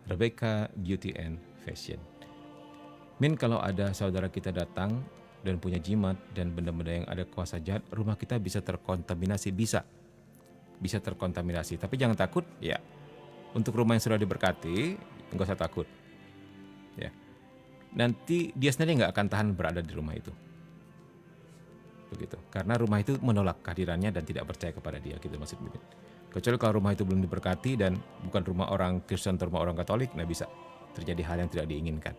Rebecca Beauty and Fashion. Min, kalau ada saudara kita datang dan punya jimat dan benda-benda yang ada kuasa jahat, rumah kita bisa terkontaminasi, bisa terkontaminasi. Tapi jangan takut ya. Untuk rumah yang sudah diberkati, nggak usah takut. Ya, nanti dia sendiri nggak akan tahan berada di rumah itu. Begitu. Karena rumah itu menolak kehadirannya dan tidak percaya kepada dia, gitu maksud Mimin. Kecuali kalau rumah itu belum diberkati dan bukan rumah orang Kristen atau rumah orang Katolik, nah bisa terjadi hal yang tidak diinginkan.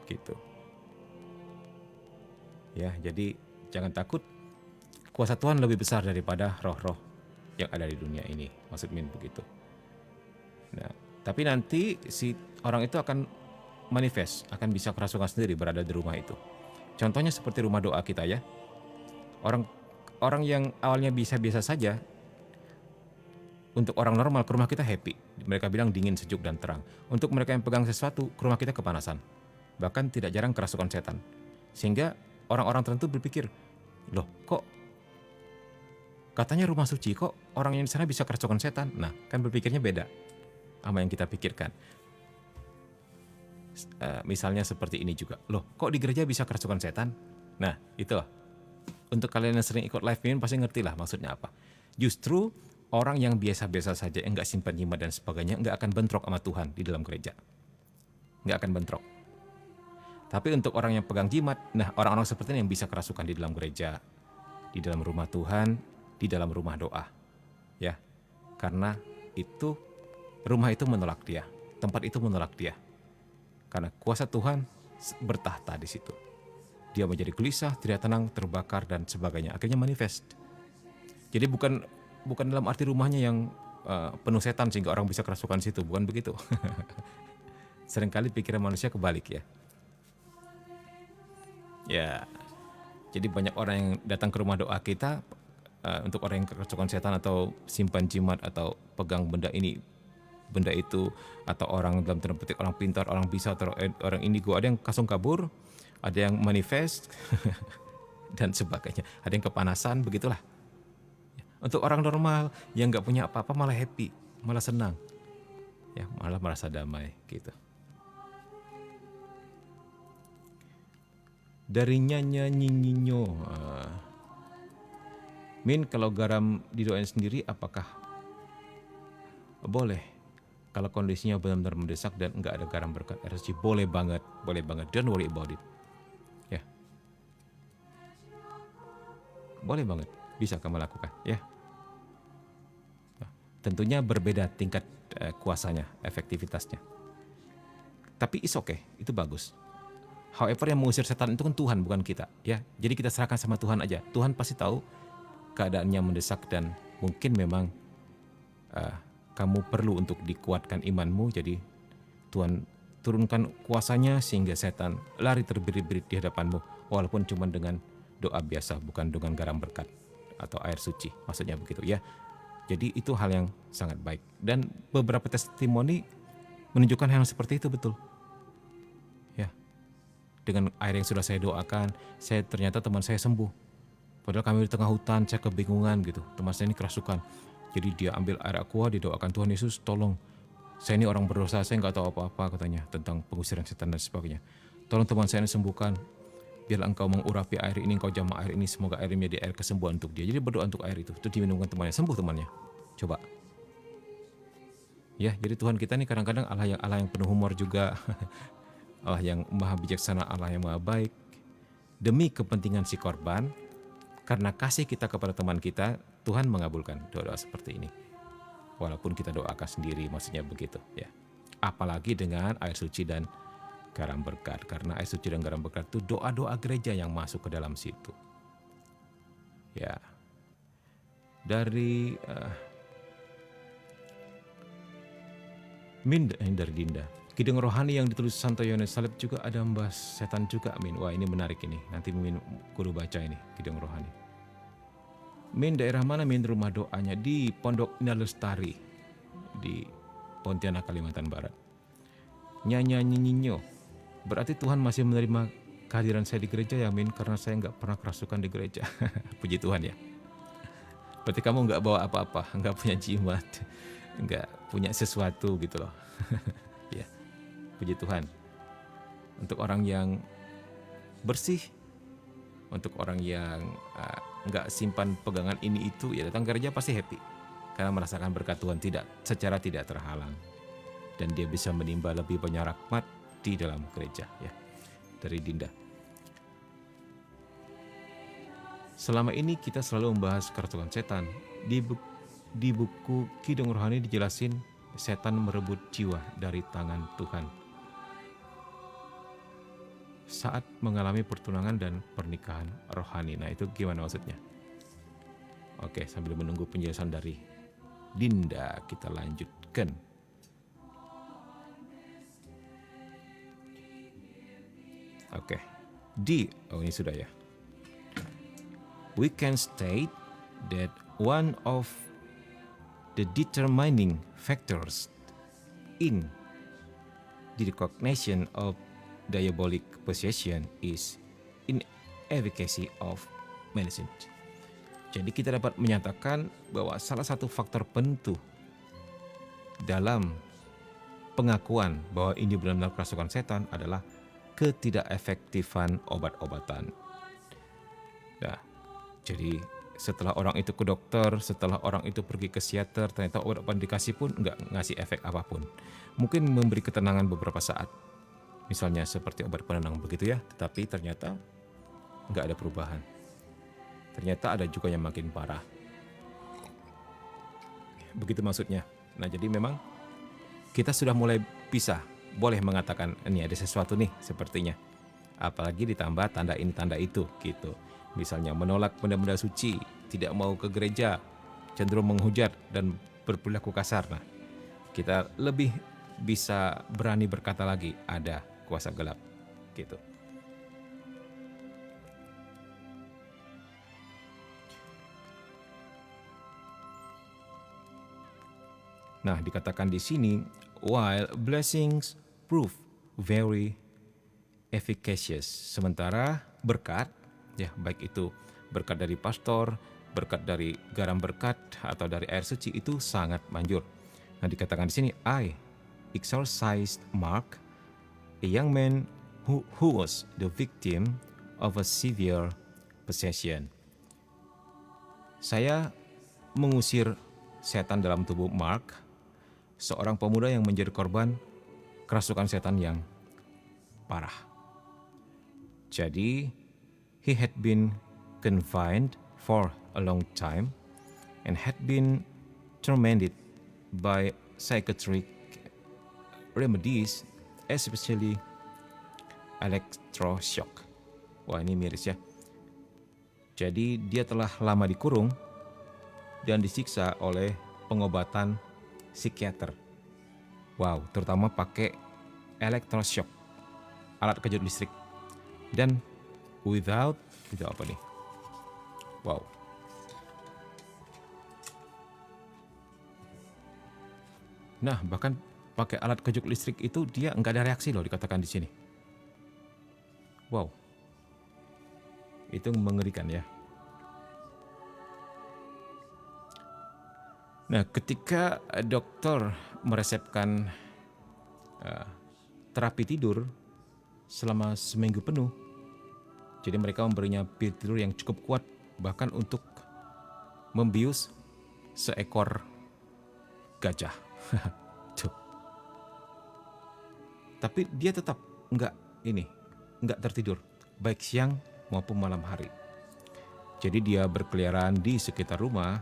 Gitu. Ya, jadi jangan takut. Kuasa Tuhan lebih besar daripada roh-roh yang ada di dunia ini, maksud Min begitu. Nah, tapi nanti si orang itu akan manifest, akan bisa kerasukan sendiri berada di rumah itu. Contohnya seperti rumah doa kita ya. Orang yang awalnya biasa-biasa saja, untuk orang normal ke rumah kita happy. Mereka bilang dingin, sejuk, dan terang. Untuk mereka yang pegang sesuatu, ke rumah kita kepanasan. Bahkan tidak jarang kerasukan setan. Sehingga orang-orang tertentu berpikir, loh kok katanya rumah suci, kok orang yang di sana bisa kerasukan setan? Nah, kan berpikirnya beda sama yang kita pikirkan. Misalnya seperti ini juga. Loh, kok di gereja bisa kerasukan setan? Nah, itu loh. Untuk kalian yang sering ikut live Mimin pasti ngerti lah maksudnya apa. Justru orang yang biasa-biasa saja, yang nggak simpan jimat dan sebagainya, nggak akan bentrok sama Tuhan di dalam gereja. Nggak akan bentrok. Tapi untuk orang yang pegang jimat, nah orang-orang seperti ini yang bisa kerasukan di dalam gereja, di dalam rumah Tuhan, di dalam rumah doa. Ya, karena itu rumah itu menolak dia, tempat itu menolak dia. Karena kuasa Tuhan bertahta di situ. Dia menjadi gelisah, tidak tenang, terbakar dan sebagainya. Akhirnya manifest. Jadi bukan dalam arti rumahnya yang penuh setan sehingga orang bisa kerasukan di situ, bukan begitu. Seringkali pikiran manusia kebalik ya. Ya, jadi banyak orang yang datang ke rumah doa kita untuk orang yang kerasukan setan atau simpan jimat atau pegang benda ini, benda itu, atau orang dalam tanda petik orang pintar, orang bisa, atau orang indigo, ada yang kasung kabur, ada yang manifest dan sebagainya, ada yang kepanasan, begitulah. Untuk orang normal yang nggak punya apa-apa malah happy, malah senang, ya malah merasa damai gitu. Dari Nyinyo, Min, kalau garam didoain sendiri apakah boleh? Kalau kondisinya benar-benar mendesak dan nggak ada garam berkat RSC, boleh banget, don't worry about it. Ya, boleh banget, bisa kamu lakukan, ya. Tentunya berbeda tingkat kuasanya, efektivitasnya. Tapi it's okay, itu bagus. However, yang mengusir setan itu kan Tuhan, bukan kita, ya. Jadi kita serahkan sama Tuhan aja. Tuhan pasti tahu keadaannya mendesak dan mungkin memang kamu perlu untuk dikuatkan imanmu. Jadi Tuhan turunkan kuasanya sehingga setan lari terbirit-birit di hadapanmu, walaupun cuma dengan doa biasa, bukan dengan garam berkat atau air suci, maksudnya begitu ya. Jadi itu hal yang sangat baik, dan beberapa testimoni menunjukkan hal seperti itu, betul ya. Dengan air yang sudah saya doakan, ternyata teman saya sembuh. Padahal kami di tengah hutan, saya kebingungan gitu, teman saya ini kerasukan. Jadi dia ambil air aqua, didoakan, Tuhan Yesus tolong, saya ini orang berdosa, saya nggak tahu apa-apa katanya tentang pengusiran setan dan sebagainya. Tolong teman saya ini sembuhkan, biarlah engkau mengurapi air ini, engkau jamah air ini, semoga air ini menjadi air kesembuhan untuk dia. Jadi berdoa untuk air itu diminumkan temannya, sembuh temannya. Coba. Ya, jadi Tuhan kita nih kadang-kadang Allah yang penuh humor juga. Allah yang maha bijaksana, Allah yang maha baik. Demi kepentingan si korban, karena kasih kita kepada teman kita, Tuhan mengabulkan doa-doa seperti ini. Walaupun kita doakan sendiri, maksudnya begitu ya. Apalagi dengan air suci dan garam berkat, karena air suci dan garam berkat itu doa-doa gereja yang masuk ke dalam situ. Ya. Dari dari Dinda. Kidung rohani yang ditulis Santo Yohanes Salib juga ada membahas setan juga, Min. Wah, ini menarik ini. Nanti Min kudu baca ini, Kidung rohani. Min, daerah mana Min rumah doanya? Di Pondok Indah Lestari di Pontianak, Kalimantan Barat. Nyinyo. Berarti Tuhan masih menerima kehadiran saya di gereja ya, Min, karena saya nggak pernah kerasukan di gereja. Puji Tuhan ya. Berarti kamu nggak bawa apa-apa, nggak punya jimat, nggak punya sesuatu gitu loh. Ya, puji Tuhan. Untuk orang yang bersih, untuk orang yang nggak simpan pegangan ini itu, ya datang ke gereja pasti happy karena merasakan berkat Tuhan secara tidak terhalang, dan dia bisa menimba lebih banyak rahmat di dalam gereja ya. Dari Dinda. Selama ini kita selalu membahas kerasukan setan. Di buku Kidung Rohani dijelasin setan merebut jiwa dari tangan Tuhan saat mengalami pertunangan dan pernikahan rohani. Nah, itu gimana maksudnya? Oke, sambil menunggu penjelasan dari Dinda, kita lanjutkan. Oke, ini sudah ya. We can state that one of the determining factors in the recognition of diabolic possession is inefficacy of medicine. Jadi kita dapat menyatakan bahwa salah satu faktor penentu dalam pengakuan bahwa ini benar-benar kerasukan setan adalah ketidakefektifan obat-obatan. Nah, jadi setelah orang itu ke dokter, setelah orang itu pergi ke psikiater, ternyata obat-obatan dikasih pun nggak ngasih efek apapun. Mungkin memberi ketenangan beberapa saat, misalnya seperti obat penenang begitu ya, tetapi ternyata nggak ada perubahan. Ternyata ada juga yang makin parah. Begitu maksudnya. Nah, jadi memang kita sudah mulai boleh mengatakan ini ada sesuatu nih sepertinya. Apalagi ditambah tanda ini tanda itu gitu. Misalnya menolak benda-benda suci, tidak mau ke gereja, cenderung menghujat dan berperilaku kasar. Nah, kita lebih bisa berani berkata lagi ada kuasa gelap gitu. Nah, dikatakan di sini, while blessings prove very efficacious. Sementara berkat, ya baik itu berkat dari pastor, berkat dari garam berkat, atau dari air suci itu sangat manjur. Nah, dikatakan di sini, I exorcised Mark, a young man who was the victim of a severe possession. Saya mengusir setan dalam tubuh Mark, seorang pemuda yang menjadi korban kerasukan setan yang parah. Jadi, he had been confined for a long time and had been tormented by psychiatric remedies, especially electroshock. Wah, ini miris ya. Jadi dia telah lama dikurung dan disiksa oleh pengobatan psikiater. Wow, terutama pakai electroshock, alat kejut listrik. Dan without apa nih? Wow. Nah, bahkan pakai alat kejut listrik itu dia nggak ada reaksi loh, dikatakan di sini. Wow. Itu mengerikan ya. Nah, ketika dokter meresepkan terapi tidur selama seminggu penuh, jadi mereka memberinya pil tidur yang cukup kuat bahkan untuk membius seekor gajah. Tuh. Tapi dia tetap nggak tertidur, baik siang maupun malam hari. Jadi dia berkeliaran di sekitar rumah,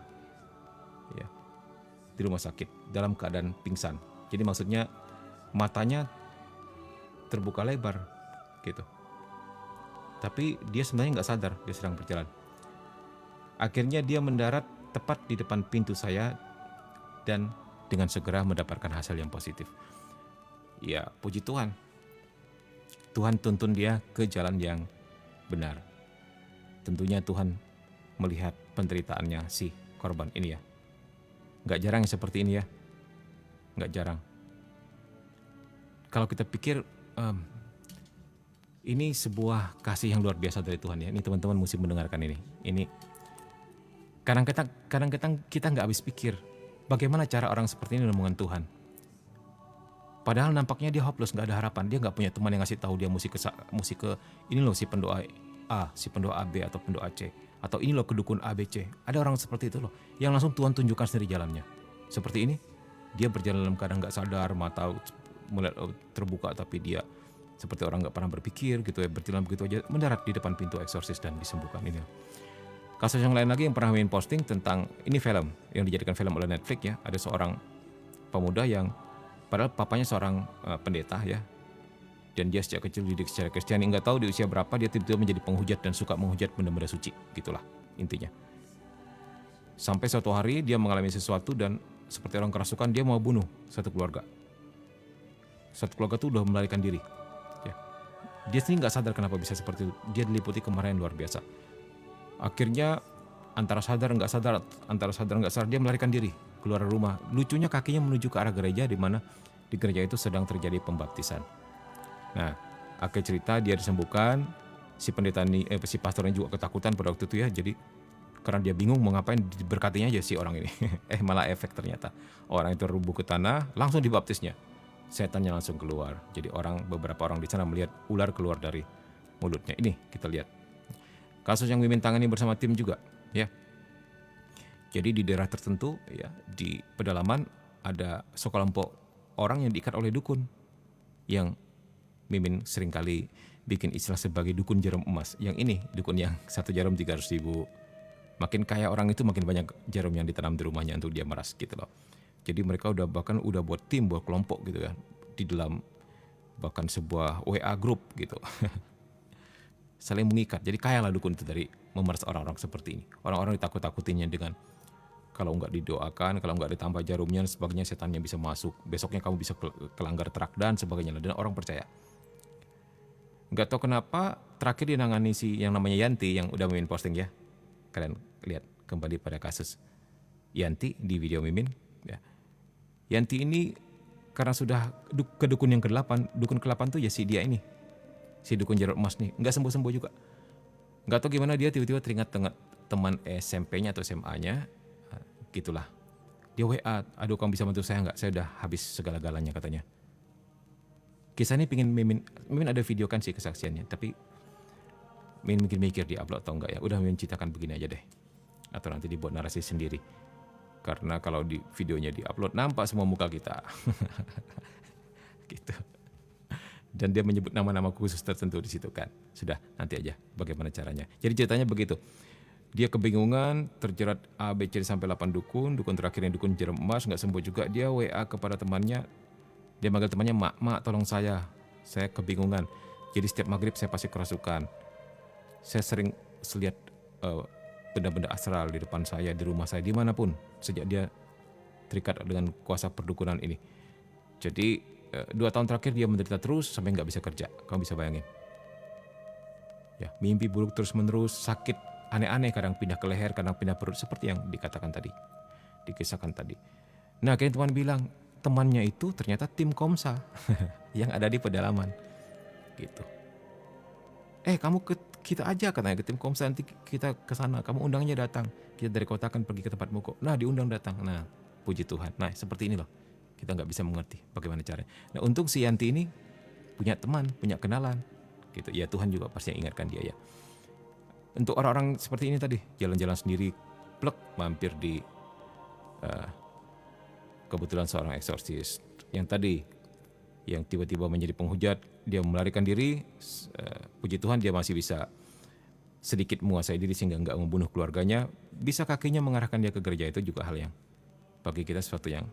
ya, di rumah sakit dalam keadaan pingsan. Jadi maksudnya matanya terbuka lebar, gitu. Tapi dia sebenarnya nggak sadar dia sedang berjalan. Akhirnya dia mendarat tepat di depan pintu saya dan dengan segera mendapatkan hasil yang positif. Ya, puji Tuhan. Tuhan tuntun dia ke jalan yang benar. Tentunya Tuhan melihat penderitaannya si korban ini ya. Nggak jarang seperti ini ya. Nggak jarang. Kalau kita pikir ini sebuah kasih yang luar biasa dari Tuhan ya. Ini teman-teman mesti mendengarkan ini. Ini kadang-kadang kita nggak habis pikir bagaimana cara orang seperti ini menemukan Tuhan. Padahal nampaknya dia hopeless, nggak ada harapan. Dia nggak punya teman yang ngasih tahu dia mesti ke ini loh si pendoa A, si pendoa B atau pendoa C, atau ini loh kedukun ABC. Ada orang seperti itu loh, yang langsung Tuhan tunjukkan sendiri jalannya. Seperti ini, dia berjalan dalam keadaan nggak sadar, mata mulai terbuka tapi dia seperti orang nggak pernah berpikir gitu ya, berjalan begitu aja mendarat di depan pintu eksorsis dan disembuhkan ini. Kasus yang lain lagi yang pernah Mimin posting tentang ini film yang dijadikan film oleh Netflix ya. Ada seorang pemuda yang padahal papanya seorang pendeta ya, dan dia sejak kecil dididik secara Kristiani, nggak tahu di usia berapa dia tiba-tiba menjadi penghujat dan suka menghujat benda-benda suci, gitulah intinya. Sampai suatu hari dia mengalami sesuatu dan seperti orang kerasukan dia mau bunuh satu keluarga. Satu keluarga tuh udah melarikan diri. Ya. Dia sendiri nggak sadar kenapa bisa seperti itu. Dia diliputi kemarahan luar biasa. Akhirnya antara sadar nggak sadar dia melarikan diri keluar rumah. Lucunya kakinya menuju ke arah gereja di mana di gereja itu sedang terjadi pembaptisan. Nah, akhir cerita dia disembuhkan. Si pendeta ini, si pastornya juga ketakutan pada waktu itu ya. Jadi karena dia bingung mau ngapain, diberkatinya aja si orang ini. Malah efek ternyata. Orang itu rubuh ke tanah, langsung dibaptisnya. Setannya langsung keluar. Jadi beberapa orang di sana melihat ular keluar dari mulutnya. Ini kita lihat. Kasus yang Mimin tangani bersama tim juga, ya. Jadi di daerah tertentu, ya, di pedalaman ada sekelompok orang yang diikat oleh dukun, yang Mimin seringkali bikin istilah sebagai dukun jarum emas. Yang ini dukun yang 1 jarum 300.000. Makin kaya orang itu makin banyak jarum yang ditanam di rumahnya untuk dia meras gitu loh. Jadi mereka udah buat tim, buat kelompok gitu kan, di dalam bahkan sebuah WA group gitu. Saling mengikat. Jadi kayalah dukun itu dari memeras orang-orang seperti ini. Orang-orang ditakut-takutinnya dengan kalau nggak didoakan, kalau nggak ditambah jarumnya dan sebagainya, setannya bisa masuk. Besoknya kamu bisa kelanggar terak dan sebagainya. Dan orang percaya. Nggak tahu kenapa terakhir dia nangani si yang namanya Yanti yang udah Mimin posting ya. Kalian lihat kembali pada kasus Yanti di video Mimin. Ya. Yanti ini karena sudah ke dukun yang ke-8, dukun ke-8 tuh ya si dia ini. Si dukun jarum emas nih, nggak sembuh-sembuh juga. Nggak tahu gimana dia tiba-tiba teringat teman SMP-nya atau SMA-nya, gitulah. Dia WA, aduh kamu bisa bantu saya nggak? Saya udah habis segala-galanya katanya. Kisah ini pingin Mimin ada video kan sih kesaksiannya, tapi Mimin mikir di upload atau enggak ya. Udah Mimin ceritakan begini aja deh. Atau nanti dibuat narasi sendiri. Karena kalau di videonya di upload nampak semua muka kita. Gitu. Dan dia menyebut nama-nama khusus tertentu di situ kan. Sudah, nanti aja bagaimana caranya. Jadi ceritanya begitu. Dia kebingungan, terjerat A, B, C sampai 8 dukun. Dukun terakhirnya dukun jarum emas, nggak sembuh juga. Dia WA kepada temannya. Dia manggil temannya, mak, tolong saya kebingungan. Jadi setiap maghrib saya pasti kerasukan. Saya sering lihat benda-benda astral di depan saya, di rumah saya, dimanapun. Sejak dia terikat dengan kuasa perdukunan ini. Jadi 2 tahun terakhir dia menderita terus sampai nggak bisa kerja. Kamu bisa bayangin. Ya, mimpi buruk terus menerus, sakit aneh-aneh, kadang pindah ke leher, kadang pindah perut, seperti yang dikatakan tadi, dikisahkan tadi. Nah, akhirnya teman bilang, temannya itu ternyata tim Komsa yang ada di pedalaman, gitu. Kamu kita aja katanya ke tim Komsa, nanti kita ke sana, kamu undangnya datang. Kita dari kota kan pergi ke tempatmu kok. Nah, diundang datang. Nah, puji Tuhan. Nah, seperti ini loh. Kita nggak bisa mengerti bagaimana caranya. Nah, untung si Yanti ini punya teman, punya kenalan, gitu. Ya Tuhan juga pasti ingatkan dia ya. Untuk orang-orang seperti ini tadi, jalan-jalan sendiri, plek, mampir di kebetulan seorang eksorsis yang tadi, yang tiba-tiba menjadi penghujat, dia melarikan diri, puji Tuhan dia masih bisa sedikit menguasai diri sehingga nggak membunuh keluarganya, bisa kakinya mengarahkan dia ke gereja. Itu juga hal yang bagi kita sesuatu yang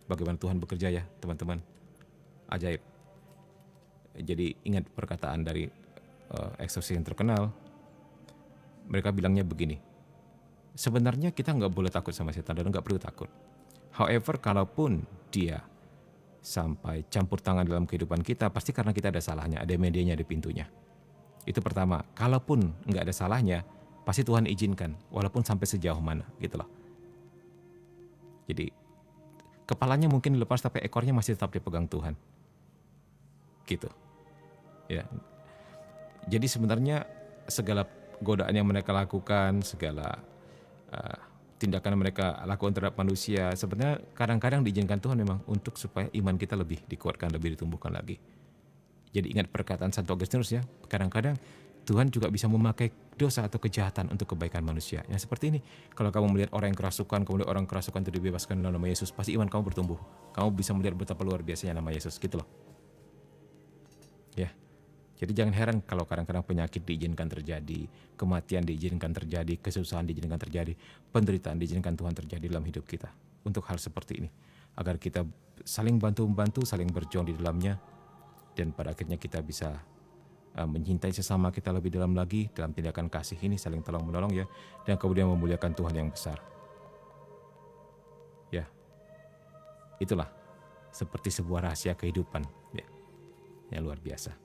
bagaimana Tuhan bekerja ya teman-teman, ajaib. Jadi ingat perkataan dari eksorsis yang terkenal. Mereka bilangnya begini, sebenarnya kita nggak boleh takut sama setan dan nggak perlu takut. However, kalaupun dia sampai campur tangan dalam kehidupan kita, pasti karena kita ada salahnya, ada medianya di pintunya. Itu pertama. Kalaupun nggak ada salahnya, pasti Tuhan izinkan, walaupun sampai sejauh mana, gitu loh. Jadi kepalanya mungkin dilepas, tapi ekornya masih tetap dipegang Tuhan, gitu. Ya. Jadi sebenarnya segala godaan yang mereka lakukan, segala tindakan mereka lakukan terhadap manusia, sebenarnya kadang-kadang diizinkan Tuhan memang untuk supaya iman kita lebih dikuatkan, lebih ditumbuhkan lagi. Jadi ingat perkataan Santo Agustinus ya, kadang-kadang Tuhan juga bisa memakai dosa atau kejahatan untuk kebaikan manusia. Yang seperti ini, kalau kamu melihat orang yang kerasukan, kemudian orang kerasukan itu dibebaskan dalam nama Yesus, pasti iman kamu bertumbuh. Kamu bisa melihat betapa luar biasanya nama Yesus, gitu loh. Ya. Jadi jangan heran kalau kadang-kadang penyakit diizinkan terjadi, kematian diizinkan terjadi, kesusahan diizinkan terjadi, penderitaan diizinkan Tuhan terjadi dalam hidup kita. Untuk hal seperti ini, agar kita saling bantu-membantu, saling berjuang di dalamnya, dan pada akhirnya kita bisa mencintai sesama kita lebih dalam lagi dalam tindakan kasih ini, saling tolong-menolong ya, dan kemudian memuliakan Tuhan yang besar. Ya, itulah seperti sebuah rahasia kehidupan ya, yang luar biasa.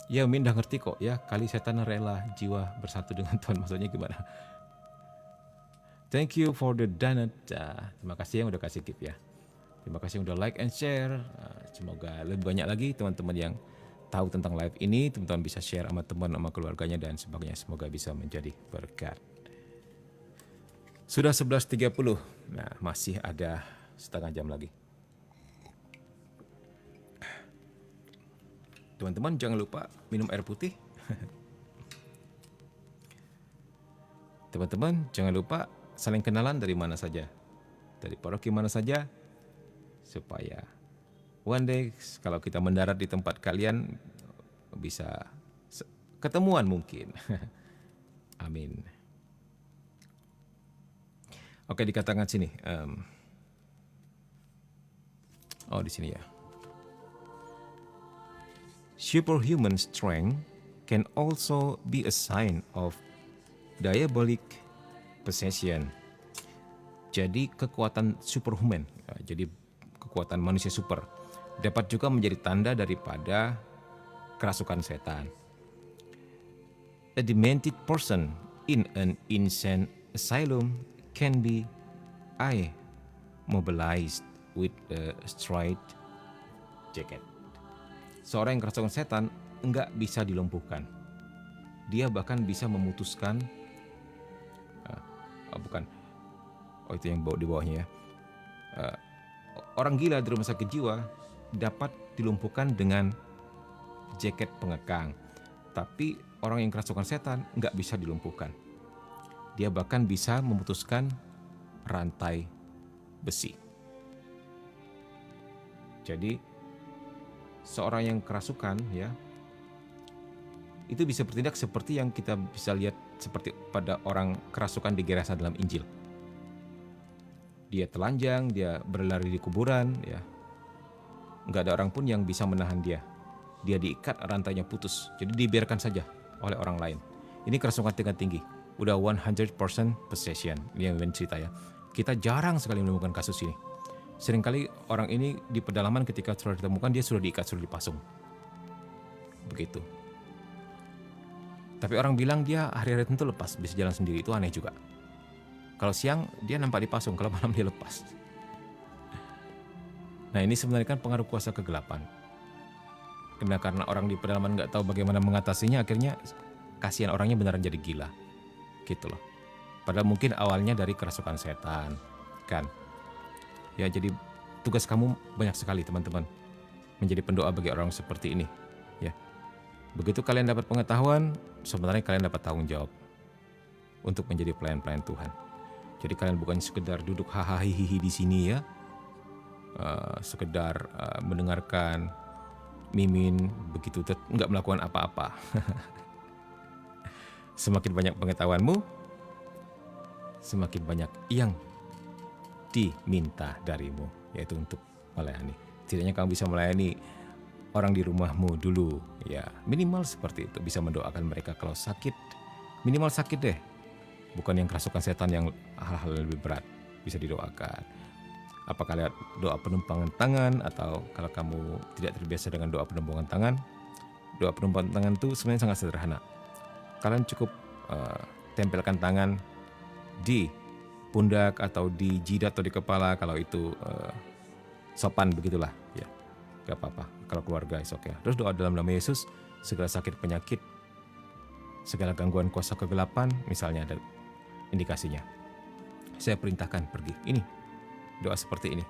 Ya, Min udah ngerti kok ya, kali setan rela jiwa bersatu dengan Tuhan, maksudnya gimana? Thank you for the donate. Terima kasih yang udah kasih tip ya. Terima kasih yang udah like and share. Semoga lebih banyak lagi teman-teman yang tahu tentang live ini, teman-teman bisa share sama teman, sama keluarganya dan sebagainya. Semoga bisa menjadi berkat. Sudah 11.30. Nah, masih ada setengah jam lagi. Teman-teman jangan lupa minum air putih. Teman-teman jangan lupa saling kenalan dari mana saja, dari paroki mana saja, supaya one day kalau kita mendarat di tempat kalian bisa ketemuan mungkin. Amin. Oke, dikatakan sini. Di sini ya. Superhuman strength can also be a sign of diabolic possession. Jadi kekuatan superhuman, jadi kekuatan manusia super, dapat juga menjadi tanda daripada kerasukan setan. A demented person in an insane asylum can be immobilized with a straight jacket. Seorang yang kerasukan setan enggak bisa dilumpuhkan. Dia bahkan bisa memutuskan, itu yang di bawahnya ya. Orang gila di rumah sakit jiwa dapat dilumpuhkan dengan jaket pengekang. Tapi orang yang kerasukan setan enggak bisa dilumpuhkan. Dia bahkan bisa memutuskan rantai besi. Jadi seorang yang kerasukan ya, itu bisa bertindak seperti yang kita bisa lihat seperti pada orang kerasukan di Gerasa dalam Injil. Dia telanjang, dia berlari di kuburan ya. Nggak ada orang pun yang bisa menahan dia. Dia diikat, rantainya putus. Jadi dibiarkan saja oleh orang lain. Ini kerasukan tingkat tinggi. Udah 100% possession. Ini yang cerita ya. Kita jarang sekali menemukan kasus ini. Seringkali orang ini di pedalaman ketika sudah ditemukan dia sudah diikat, sudah dipasung. Begitu. Tapi orang bilang dia hari-hari tentu lepas, bisa jalan sendiri, itu aneh juga. Kalau siang dia nampak dipasung, kalau malam dia lepas. Nah ini sebenarnya kan pengaruh kuasa kegelapan. Karena orang di pedalaman nggak tahu bagaimana mengatasinya, akhirnya kasihan orangnya beneran jadi gila. Gitu loh. Padahal mungkin awalnya dari kerasukan setan, kan. Ya jadi tugas kamu banyak sekali teman-teman. Menjadi pendoa bagi orang seperti ini. Ya. Begitu kalian dapat pengetahuan, sebenarnya kalian dapat tanggung jawab untuk menjadi pelayan-pelayan Tuhan. Jadi kalian bukan sekedar duduk hahaha di sini ya, sekedar mendengarkan mimin begitu, nggak melakukan apa-apa. Semakin banyak pengetahuanmu, semakin banyak yang diminta darimu, yaitu untuk melayani. Setidaknya kamu bisa melayani orang di rumahmu dulu, ya minimal seperti itu, bisa mendoakan mereka kalau sakit, minimal sakit deh, bukan yang kerasukan setan yang hal-hal lebih berat, bisa didoakan. Apakah lewat doa penumpangan tangan, atau kalau kamu tidak terbiasa dengan doa penumpangan tangan itu sebenarnya sangat sederhana. Kalian cukup tempelkan tangan di pundak atau di jidat atau di kepala kalau itu sopan begitulah, ya. Gak apa-apa, kalau keluarga is okay. Terus doa dalam nama Yesus, segala sakit penyakit, segala gangguan kuasa kegelapan, misalnya ada indikasinya, saya perintahkan pergi. Ini doa seperti ini.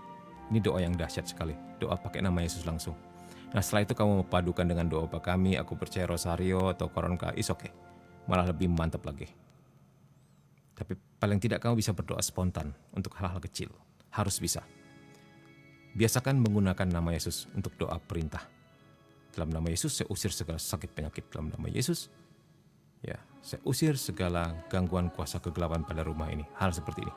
Ini doa yang dahsyat sekali. Doa pakai nama Yesus langsung. Nah setelah itu kamu padukan dengan doa Bapa Kami, Aku Percaya Rosario atau Koronka, is okay. Malah lebih mantap lagi. Tapi paling tidak kamu bisa berdoa spontan untuk hal-hal kecil. Harus bisa. Biasakan menggunakan nama Yesus untuk doa perintah. Dalam nama Yesus saya usir segala sakit penyakit. Dalam nama Yesus, ya, saya usir segala gangguan kuasa kegelapan pada rumah ini. Hal seperti ini.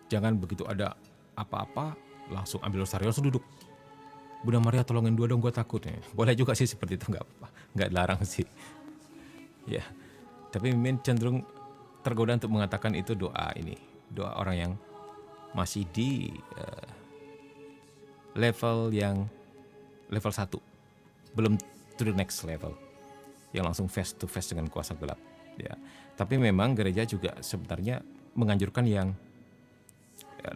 Jangan begitu ada apa-apa langsung ambil rosario, langsung duduk. Bunda Maria tolongin dua dong, gue takut. Boleh juga sih seperti itu, nggak apa-apa, nggak larang sih. Ya, tapi Mimin cenderung tergoda untuk mengatakan itu doa ini, doa orang yang masih di level 1, belum to the next level, yang langsung face to face dengan kuasa gelap. Ya, tapi memang gereja juga sebenarnya menganjurkan yang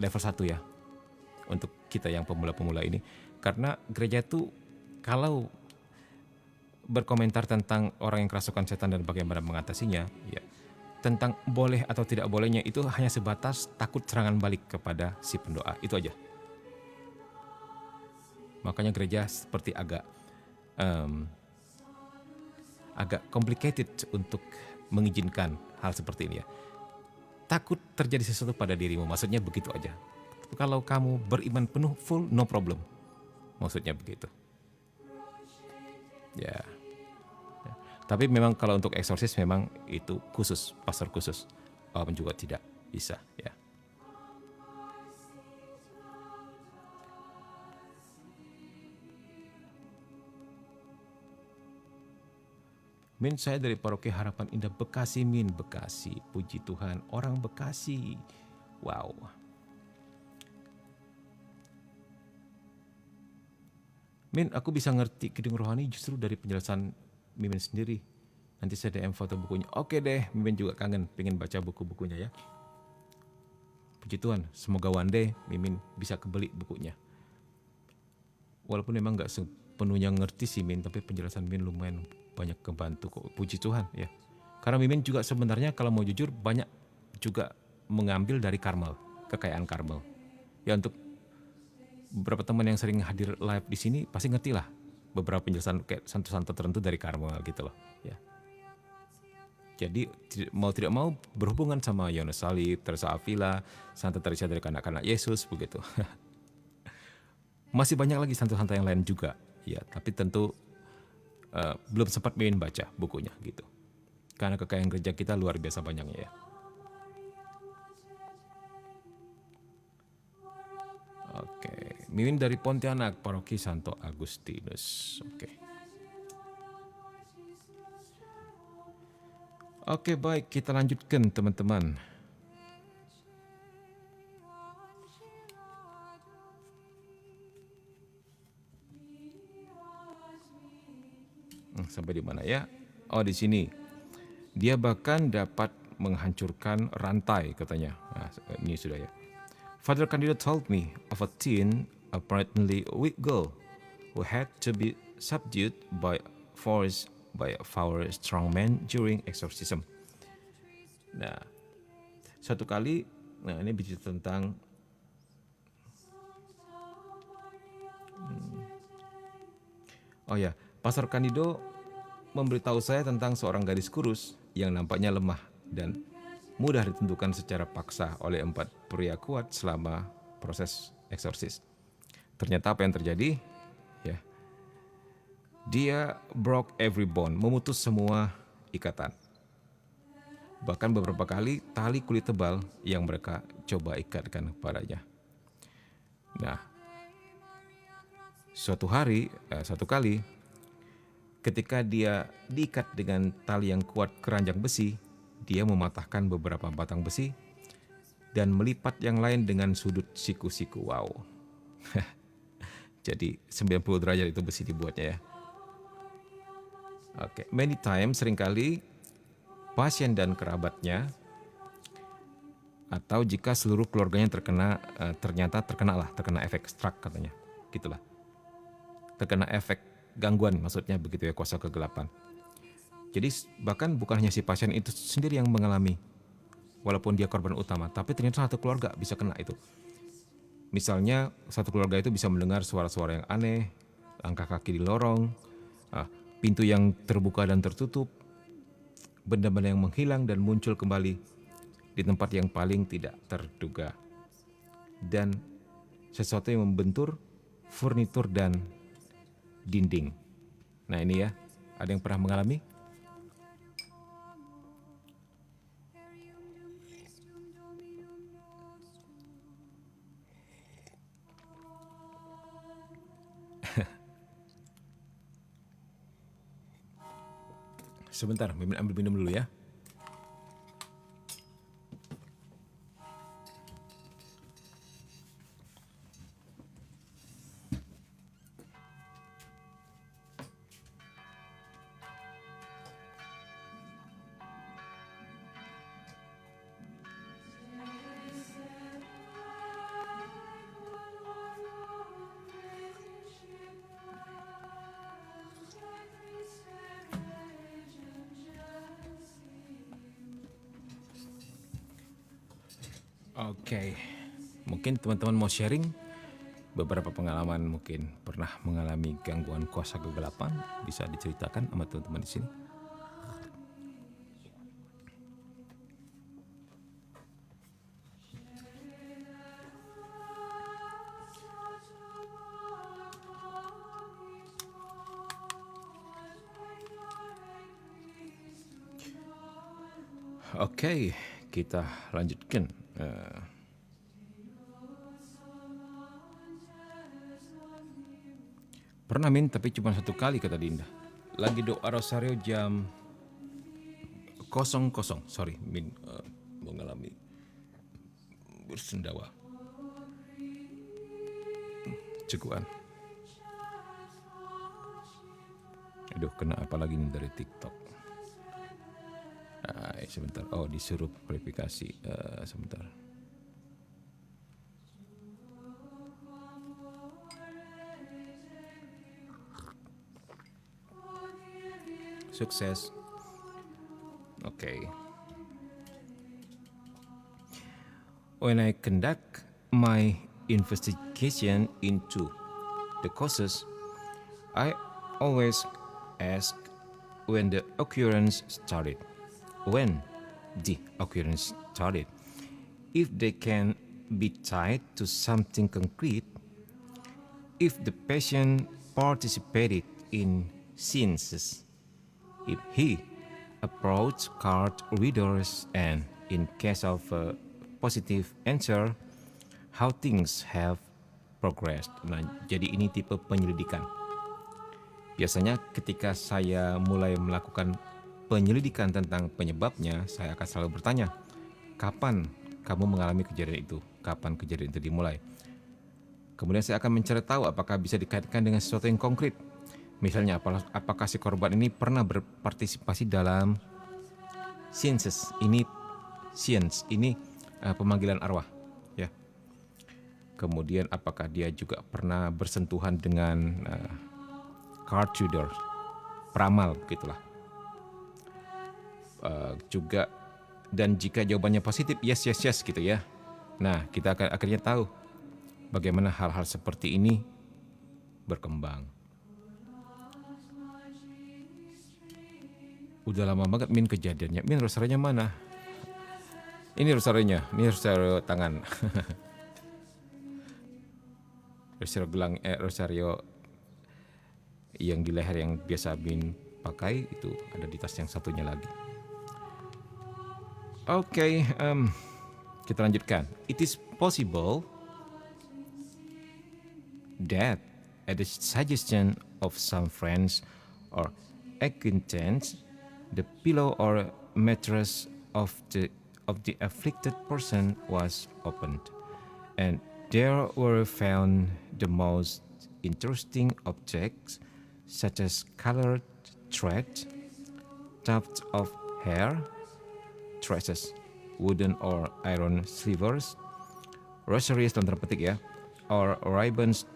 level 1 ya, untuk kita yang pemula-pemula ini, karena gereja itu kalau berkomentar tentang orang yang kerasukan setan dan bagaimana mengatasinya, ya, tentang boleh atau tidak bolehnya itu hanya sebatas takut serangan balik kepada si pendoa, itu aja. Makanya gereja seperti agak complicated untuk mengizinkan hal seperti ini ya. Takut terjadi sesuatu pada dirimu, maksudnya begitu aja. Kalau kamu beriman penuh, full, no problem. Maksudnya begitu. Ya. Tapi memang kalau untuk eksorsis memang itu khusus, pastor khusus. Walaupun juga tidak bisa, ya. Min, saya dari Paroki Harapan Indah Bekasi, Min. Bekasi, puji Tuhan, orang Bekasi. Wow. Min, aku bisa ngerti Kidung Rohani justru dari penjelasan Mimin sendiri. Nanti saya DM foto bukunya. Oke deh, Mimin juga kangen, pengen baca buku-bukunya ya. Puji Tuhan, semoga one day Mimin bisa kebeli bukunya. Walaupun memang gak sepenuhnya ngerti sih Min, tapi penjelasan Mimin lumayan banyak kebantu kok. Puji Tuhan ya. Karena Mimin juga sebenarnya kalau mau jujur banyak juga mengambil dari Karmel, kekayaan Karmel. Ya untuk beberapa teman yang sering hadir live di sini pasti ngerti lah beberapa penjelasan kayak santo-santo tertentu dari Karmel gitu loh ya. Jadi mau tidak mau berhubungan sama Yohanes Salib, Teresa Avila, Santa Teresa dari kanak-kanak Yesus begitu. Masih banyak lagi santo-santo yang lain juga Ya, tapi tentu belum sempat main baca bukunya gitu. Karena kekayaan gereja kita luar biasa banyaknya ya. Oke, Mimin dari Pontianak, Paroki Santo Agustinus. Oke, baik, kita lanjutkan teman-teman. Sampai di mana ya? Oh, di sini. Dia bahkan dapat menghancurkan rantai katanya. Nah, ini sudah ya. Father Candido told me of a teen, apparently weak girl, who had to be subdued by force by a foul strong man during exorcism. Nah, satu kali, nah ini bicara tentang oh ya, Pastor Candido memberitahu saya tentang seorang gadis kurus yang nampaknya lemah dan mudah ditentukan secara paksa oleh 4 pria kuat selama proses eksorsis. Ternyata apa yang terjadi? Ya, dia broke every bone, memutus semua ikatan. Bahkan beberapa kali tali kulit tebal yang mereka coba ikatkan padanya. Nah, suatu kali, ketika dia diikat dengan tali yang kuat keranjang besi, dia mematahkan beberapa batang besi dan melipat yang lain dengan sudut siku-siku. Wow. Jadi 90 derajat itu besi dibuatnya ya. Oke, many times, seringkali pasien dan kerabatnya atau jika seluruh keluarganya ternyata terkena efek struck katanya. Gitulah. Terkena efek gangguan, maksudnya begitu ya, kuasa kegelapan. Jadi bahkan bukan hanya si pasien itu sendiri yang mengalami, walaupun dia korban utama, tapi ternyata satu keluarga bisa kena itu. Misalnya satu keluarga itu bisa mendengar suara-suara yang aneh, langkah kaki di lorong, pintu yang terbuka dan tertutup, benda-benda yang menghilang dan muncul kembali di tempat yang paling tidak terduga, dan sesuatu yang membentur furnitur dan dinding. Nah ini ya, ada yang pernah mengalami? Sebentar, ambil minum dulu ya. Oke, mungkin teman-teman mau sharing beberapa pengalaman, mungkin pernah mengalami gangguan kuasa kegelapan, bisa diceritakan sama teman-teman di sini. Oke, kita lanjutkan. Pernah Min, tapi cuma 1 kali kata Dinda. Lagi doa rosario jam 00, Min, mengalami bersendawa, cegukan. Aduh, kena apa lagi nih dari TikTok? Sebentar, disuruh verifikasi, sebentar. Sukses. Okay. When I conduct my investigation into the causes, I always ask when the occurrence started. If they can be tied to something concrete, if the patient participated in scenes. If he approached card readers and in case of a positive answer, how things have progressed. Nah, jadi ini tipe penyelidikan. Biasanya ketika saya mulai melakukan penyelidikan tentang penyebabnya, saya akan selalu bertanya, kapan kamu mengalami kejadian itu? Kapan kejadian itu dimulai? Kemudian saya akan mencari tahu apakah bisa dikaitkan dengan sesuatu yang konkret. Misalnya, apakah si korban ini pernah berpartisipasi dalam sciences? Ini science, ini pemanggilan arwah, ya. Kemudian apakah dia juga pernah bersentuhan dengan card reader, peramal, begitulah. Juga, dan jika jawabannya positif, yes gitu ya. Nah, kita akan akhirnya tahu bagaimana hal-hal seperti ini berkembang. Udah lama banget Min kejadiannya. Min, rosarionya mana? Ini rosarionya, ini rosario tangan. Rosario gelang, rosario yang di leher yang biasa Min pakai itu ada di tas yang satunya lagi. Oke, kita lanjutkan. It is possible that at the suggestion of some friends or acquaintance, the pillow or mattress of the afflicted person was opened, and there were found the most interesting objects, such as colored thread, tufts of hair, tresses, wooden or iron slivers, rosaries dalam tanda petik ya, or ribbons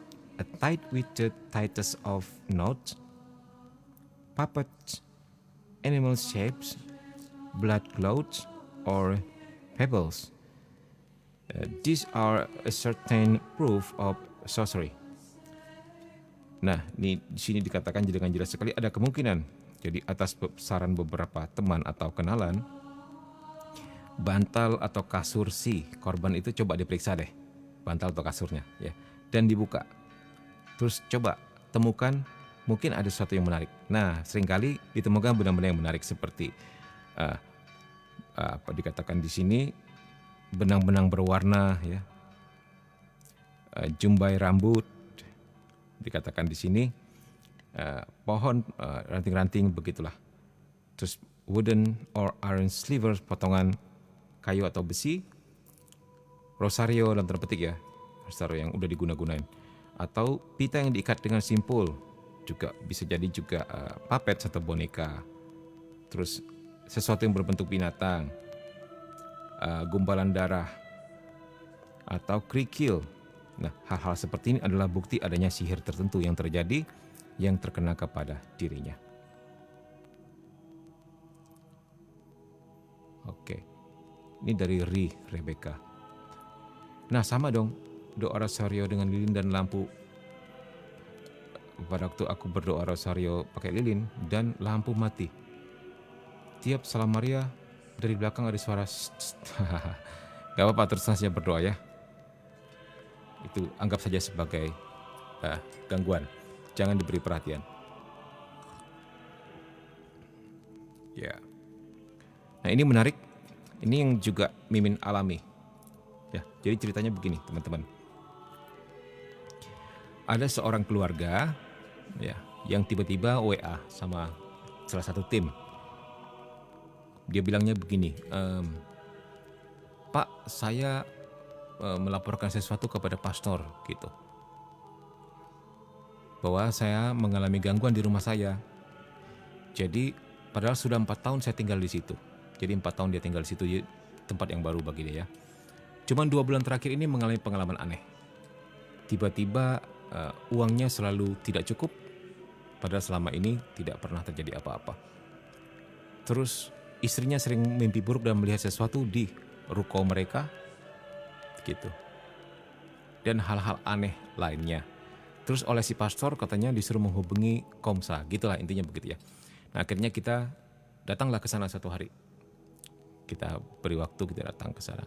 tied with the tightest of knots, puppets, animal shapes, blood clouds, or pebbles. These are a certain proof of sorcery. Nah, di sini dikatakan dengan jelas sekali ada kemungkinan. Jadi atas saran beberapa teman atau kenalan, bantal atau kasur si korban itu coba diperiksa deh, bantal atau kasurnya, ya, dan dibuka. Terus coba temukan mungkin ada sesuatu yang menarik. Nah, seringkali ditemukan benda-benda yang menarik seperti apa dikatakan di sini, benang-benang berwarna, ya, jumbai rambut, dikatakan di sini, pohon, ranting-ranting, begitulah. Terus wooden or iron slivers, potongan kayu atau besi, rosario dalam tanda petik ya, rosario yang udah diguna-gunain, atau pita yang diikat dengan simpul, juga bisa jadi juga puppet atau boneka. Terus sesuatu yang berbentuk binatang, gumpalan darah, atau kerikil. Nah, hal-hal seperti ini adalah bukti adanya sihir tertentu yang terjadi, yang terkena kepada dirinya. Oke, ini dari Rebecca. Nah, sama dong, doa rosario dengan lilin dan lampu. Pada waktu aku berdoa rosario pakai lilin dan lampu mati, tiap salam Maria dari belakang ada suara gak apa-apa, terus saja berdoa ya. Itu anggap saja sebagai gangguan, jangan diberi perhatian. Ya. Nah, ini menarik. Ini yang juga Mimin alami. Ya, jadi ceritanya begini, teman-teman. Ada seorang keluarga, ya, yang tiba-tiba WA sama salah satu tim. Dia bilangnya begini, Pak, saya melaporkan sesuatu kepada pastor gitu, bahwa saya mengalami gangguan di rumah saya. Jadi padahal sudah 4 tahun saya tinggal di situ. Jadi 4 tahun dia tinggal di situ, tempat yang baru bagi dia ya. Cuman 2 bulan terakhir ini mengalami pengalaman aneh. Tiba-tiba uangnya selalu tidak cukup, padahal selama ini tidak pernah terjadi apa-apa. Terus istrinya sering mimpi buruk dan melihat sesuatu di ruko mereka gitu, dan hal-hal aneh lainnya. Terus oleh si pastor katanya disuruh menghubungi Komsa, gitulah intinya begitu ya. Nah, akhirnya kita datanglah ke sana satu hari. Kita beri waktu, kita datang ke sana.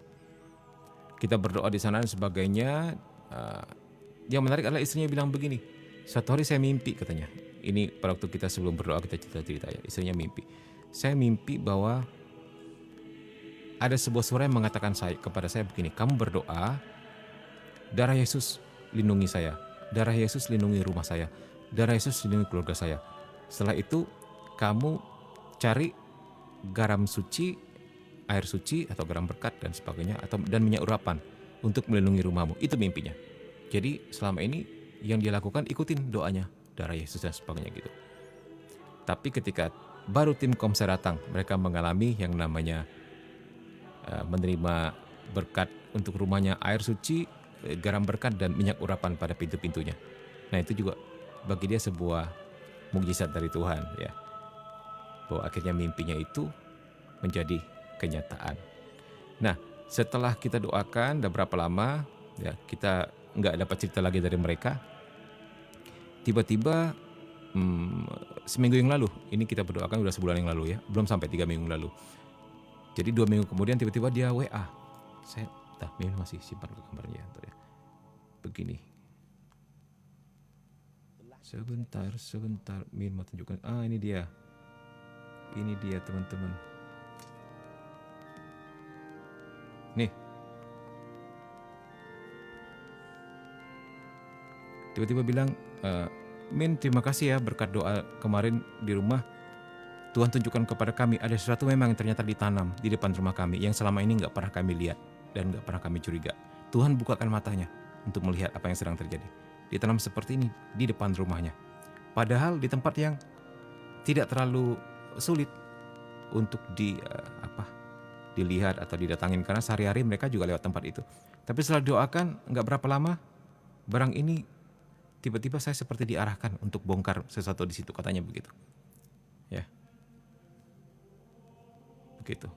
Kita berdoa di sana dan sebagainya. Yang menarik adalah istrinya bilang begini, Suatu hari saya mimpi katanya. Ini pada waktu kita sebelum berdoa kita cerita-cerita ya. Istrinya mimpi. Saya mimpi bahwa ada sebuah suara yang mengatakan kepada saya begini, kamu berdoa, darah Yesus lindungi saya, darah Yesus lindungi rumah saya, darah Yesus lindungi keluarga saya. Setelah itu kamu cari garam suci, air suci atau garam berkat dan sebagainya, dan minyak urapan untuk melindungi rumahmu. Itu mimpinya. Jadi selama ini yang dia lakukan ikutin doanya, darah Yesus dan sebagainya gitu. Tapi ketika baru tim Komsel datang, mereka mengalami yang namanya menerima berkat untuk rumahnya, air suci, garam berkat dan minyak urapan pada pintu-pintunya. Nah itu juga bagi dia sebuah mukjizat dari Tuhan ya, bahwa akhirnya mimpinya itu menjadi kenyataan. Nah setelah kita doakan, udah berapa lama ya kita nggak dapat cerita lagi dari mereka. Tiba-tiba seminggu yang lalu, ini kita berdoakan udah sebulan yang lalu ya, belum sampai 3 minggu lalu. Jadi 2 minggu kemudian tiba-tiba dia WA. Saya Mimin masih simpan gambarnya ya. Begini. Sebentar, Mimin mau tunjukkan. Ini dia. Ini dia teman-teman. Nih. Tiba-tiba bilang, Min terima kasih ya berkat doa kemarin di rumah. Tuhan tunjukkan kepada kami ada sesuatu memang yang ternyata ditanam di depan rumah kami yang selama ini nggak pernah kami lihat dan nggak pernah kami curiga. Tuhan bukakan matanya untuk melihat apa yang sedang terjadi. Ditanam seperti ini di depan rumahnya. Padahal di tempat yang tidak terlalu sulit untuk dilihat atau didatangin karena sehari-hari mereka juga lewat tempat itu. Tapi setelah doakan nggak berapa lama barang ini tiba-tiba saya seperti diarahkan untuk bongkar sesuatu di situ, katanya begitu. Ya. Begitu.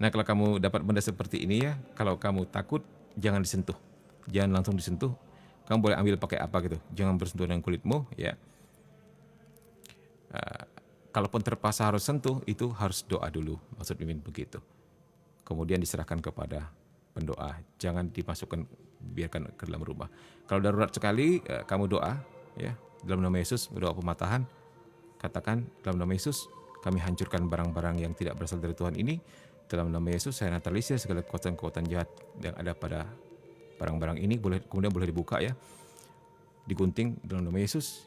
Nah, kalau kamu dapat benda seperti ini ya, kalau kamu takut jangan disentuh. Jangan langsung disentuh. Kamu boleh ambil pakai apa gitu. Jangan bersentuhan dengan kulitmu ya. Kalaupun terpaksa harus sentuh, itu harus doa dulu. Maksud Mimin begitu. Kemudian diserahkan kepada pendoa. Jangan dimasukkan, biarkan ke dalam rumah. Kalau darurat sekali, kamu doa ya, dalam nama Yesus, doa pematahan. Katakan dalam nama Yesus, kami hancurkan barang-barang yang tidak berasal dari Tuhan ini. Dalam nama Yesus saya netralisir segala kekuatan-kekuatan jahat yang ada pada barang-barang ini. Kemudian boleh dibuka ya. Digunting dalam nama Yesus.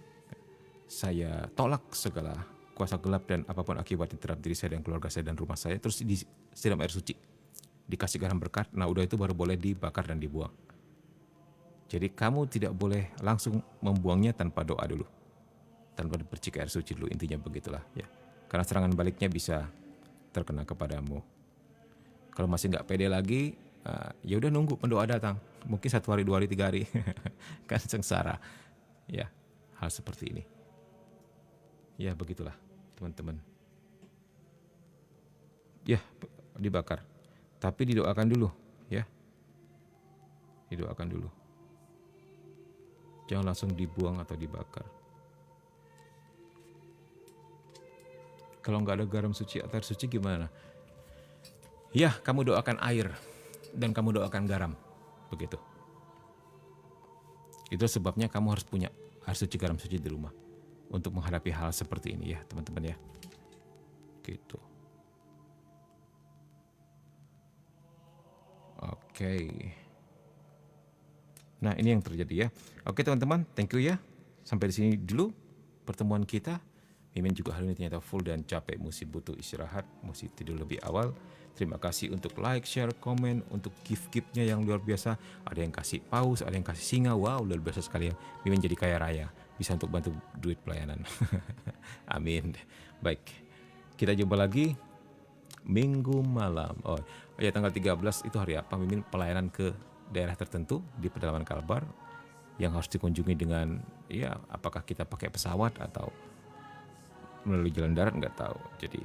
Saya tolak segala kuasa gelap dan apapun akibatnya terhadap diri saya dan keluarga saya dan rumah saya. Terus disiram air suci. Dikasih garam berkat. Nah udah itu baru boleh dibakar dan dibuang. Jadi kamu tidak boleh langsung membuangnya tanpa doa dulu. Tanpa dipercik air suci dulu, intinya begitulah ya. Karena serangan baliknya bisa terkena kepadamu. Kalau masih nggak pede lagi, ya udah nunggu pendoa datang. Mungkin 1 hari, 2 hari, 3 hari, kan sengsara. Ya, hal seperti ini. Ya begitulah teman-teman. Ya dibakar, tapi didoakan dulu, ya. Didoakan dulu. Jangan langsung dibuang atau dibakar. Kalau nggak ada garam suci atau air suci gimana? Ya, kamu doakan air dan kamu doakan garam. Begitu. Itu sebabnya kamu harus punya air suci, garam suci di rumah untuk menghadapi hal seperti ini ya, teman-teman ya. Gitu. Oke. Nah, ini yang terjadi ya. Oke, teman-teman, thank you ya. Sampai di sini dulu pertemuan kita. Mimin juga hari ini ternyata full dan capek, mesti butuh istirahat, mesti tidur lebih awal. Terima kasih untuk like, share, komen, untuk gift-giftnya yang luar biasa. Ada yang kasih paus, ada yang kasih singa. Wow, luar biasa sekali ya. Mimin jadi kaya raya, bisa untuk bantu duit pelayanan. Amin. Baik, kita jumpa lagi minggu malam. Oh ya, tanggal 13 itu hari apa? Mimin pelayanan ke daerah tertentu di pedalaman Kalbar yang harus dikunjungi dengan, ya apakah kita pakai pesawat atau melalui jalan darat, nggak tahu. Jadi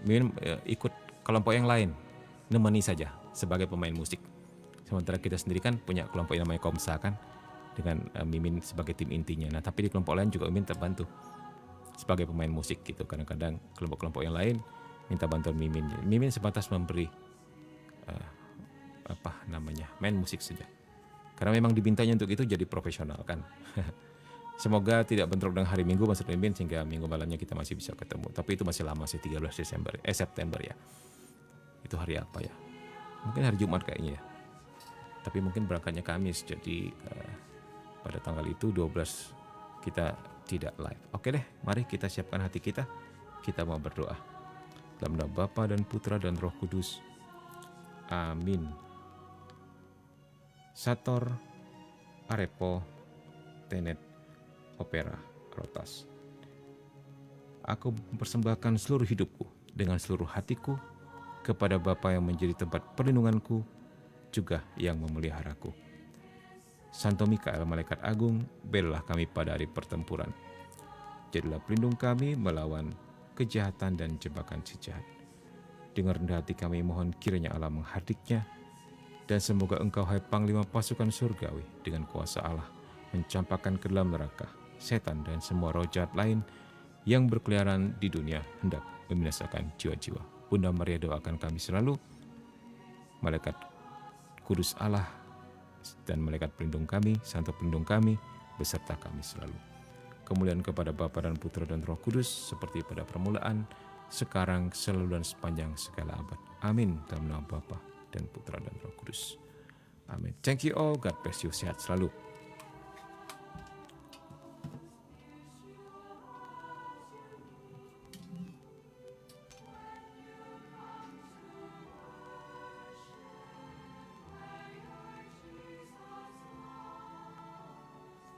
Mimin ikut kelompok yang lain, nemeni saja sebagai pemain musik. Sementara kita sendiri kan punya kelompok yang namanya Komsa kan, dengan Mimin sebagai tim intinya. Nah tapi di kelompok lain juga Mimin terbantu sebagai pemain musik gitu. Kadang-kadang kelompok-kelompok yang lain minta bantuan Mimin. Mimin sebatas memberi main musik saja. Karena memang dibintanya untuk itu jadi profesional kan. Semoga tidak bentrok dengan hari Minggu Mas Rimbin sehingga minggu malamnya kita masih bisa ketemu. Tapi itu masih lama sih 13 September ya. Itu hari apa ya? Mungkin hari Jumat kayaknya ya. Tapi mungkin berangkatnya Kamis. Jadi pada tanggal itu 12 kita tidak live. Oke deh, mari kita siapkan hati kita. Kita mau berdoa. Dalam nama Bapa dan Putra dan Roh Kudus. Amin. Sator Arepo Tenet Opera Rotas. Aku mempersembahkan seluruh hidupku dengan seluruh hatiku kepada Bapa yang menjadi tempat perlindunganku, juga yang memeliharaku. Santo Mikael, Malaikat Agung, belalah kami pada hari pertempuran. Jadilah pelindung kami melawan kejahatan dan jebakan si jahat. Dengan rendah hati kami mohon kiranya Allah menghardiknya, dan semoga Engkau, hai Panglima pasukan surgawi, dengan kuasa Allah mencampakkan ke dalam neraka setan dan semua roh jahat lain yang berkeliaran di dunia hendak membinasakan jiwa-jiwa. Bunda Maria doakan kami selalu. Malaikat Kudus Allah dan malaikat pelindung kami, santo pelindung kami, beserta kami selalu. Kemuliaan kepada Bapa dan Putra dan Roh Kudus, seperti pada permulaan, sekarang, selalu dan sepanjang segala abad. Amin. Dalam nama Bapa dan Putra dan Roh Kudus. Amin. Thank you all. God bless you. Sehat selalu.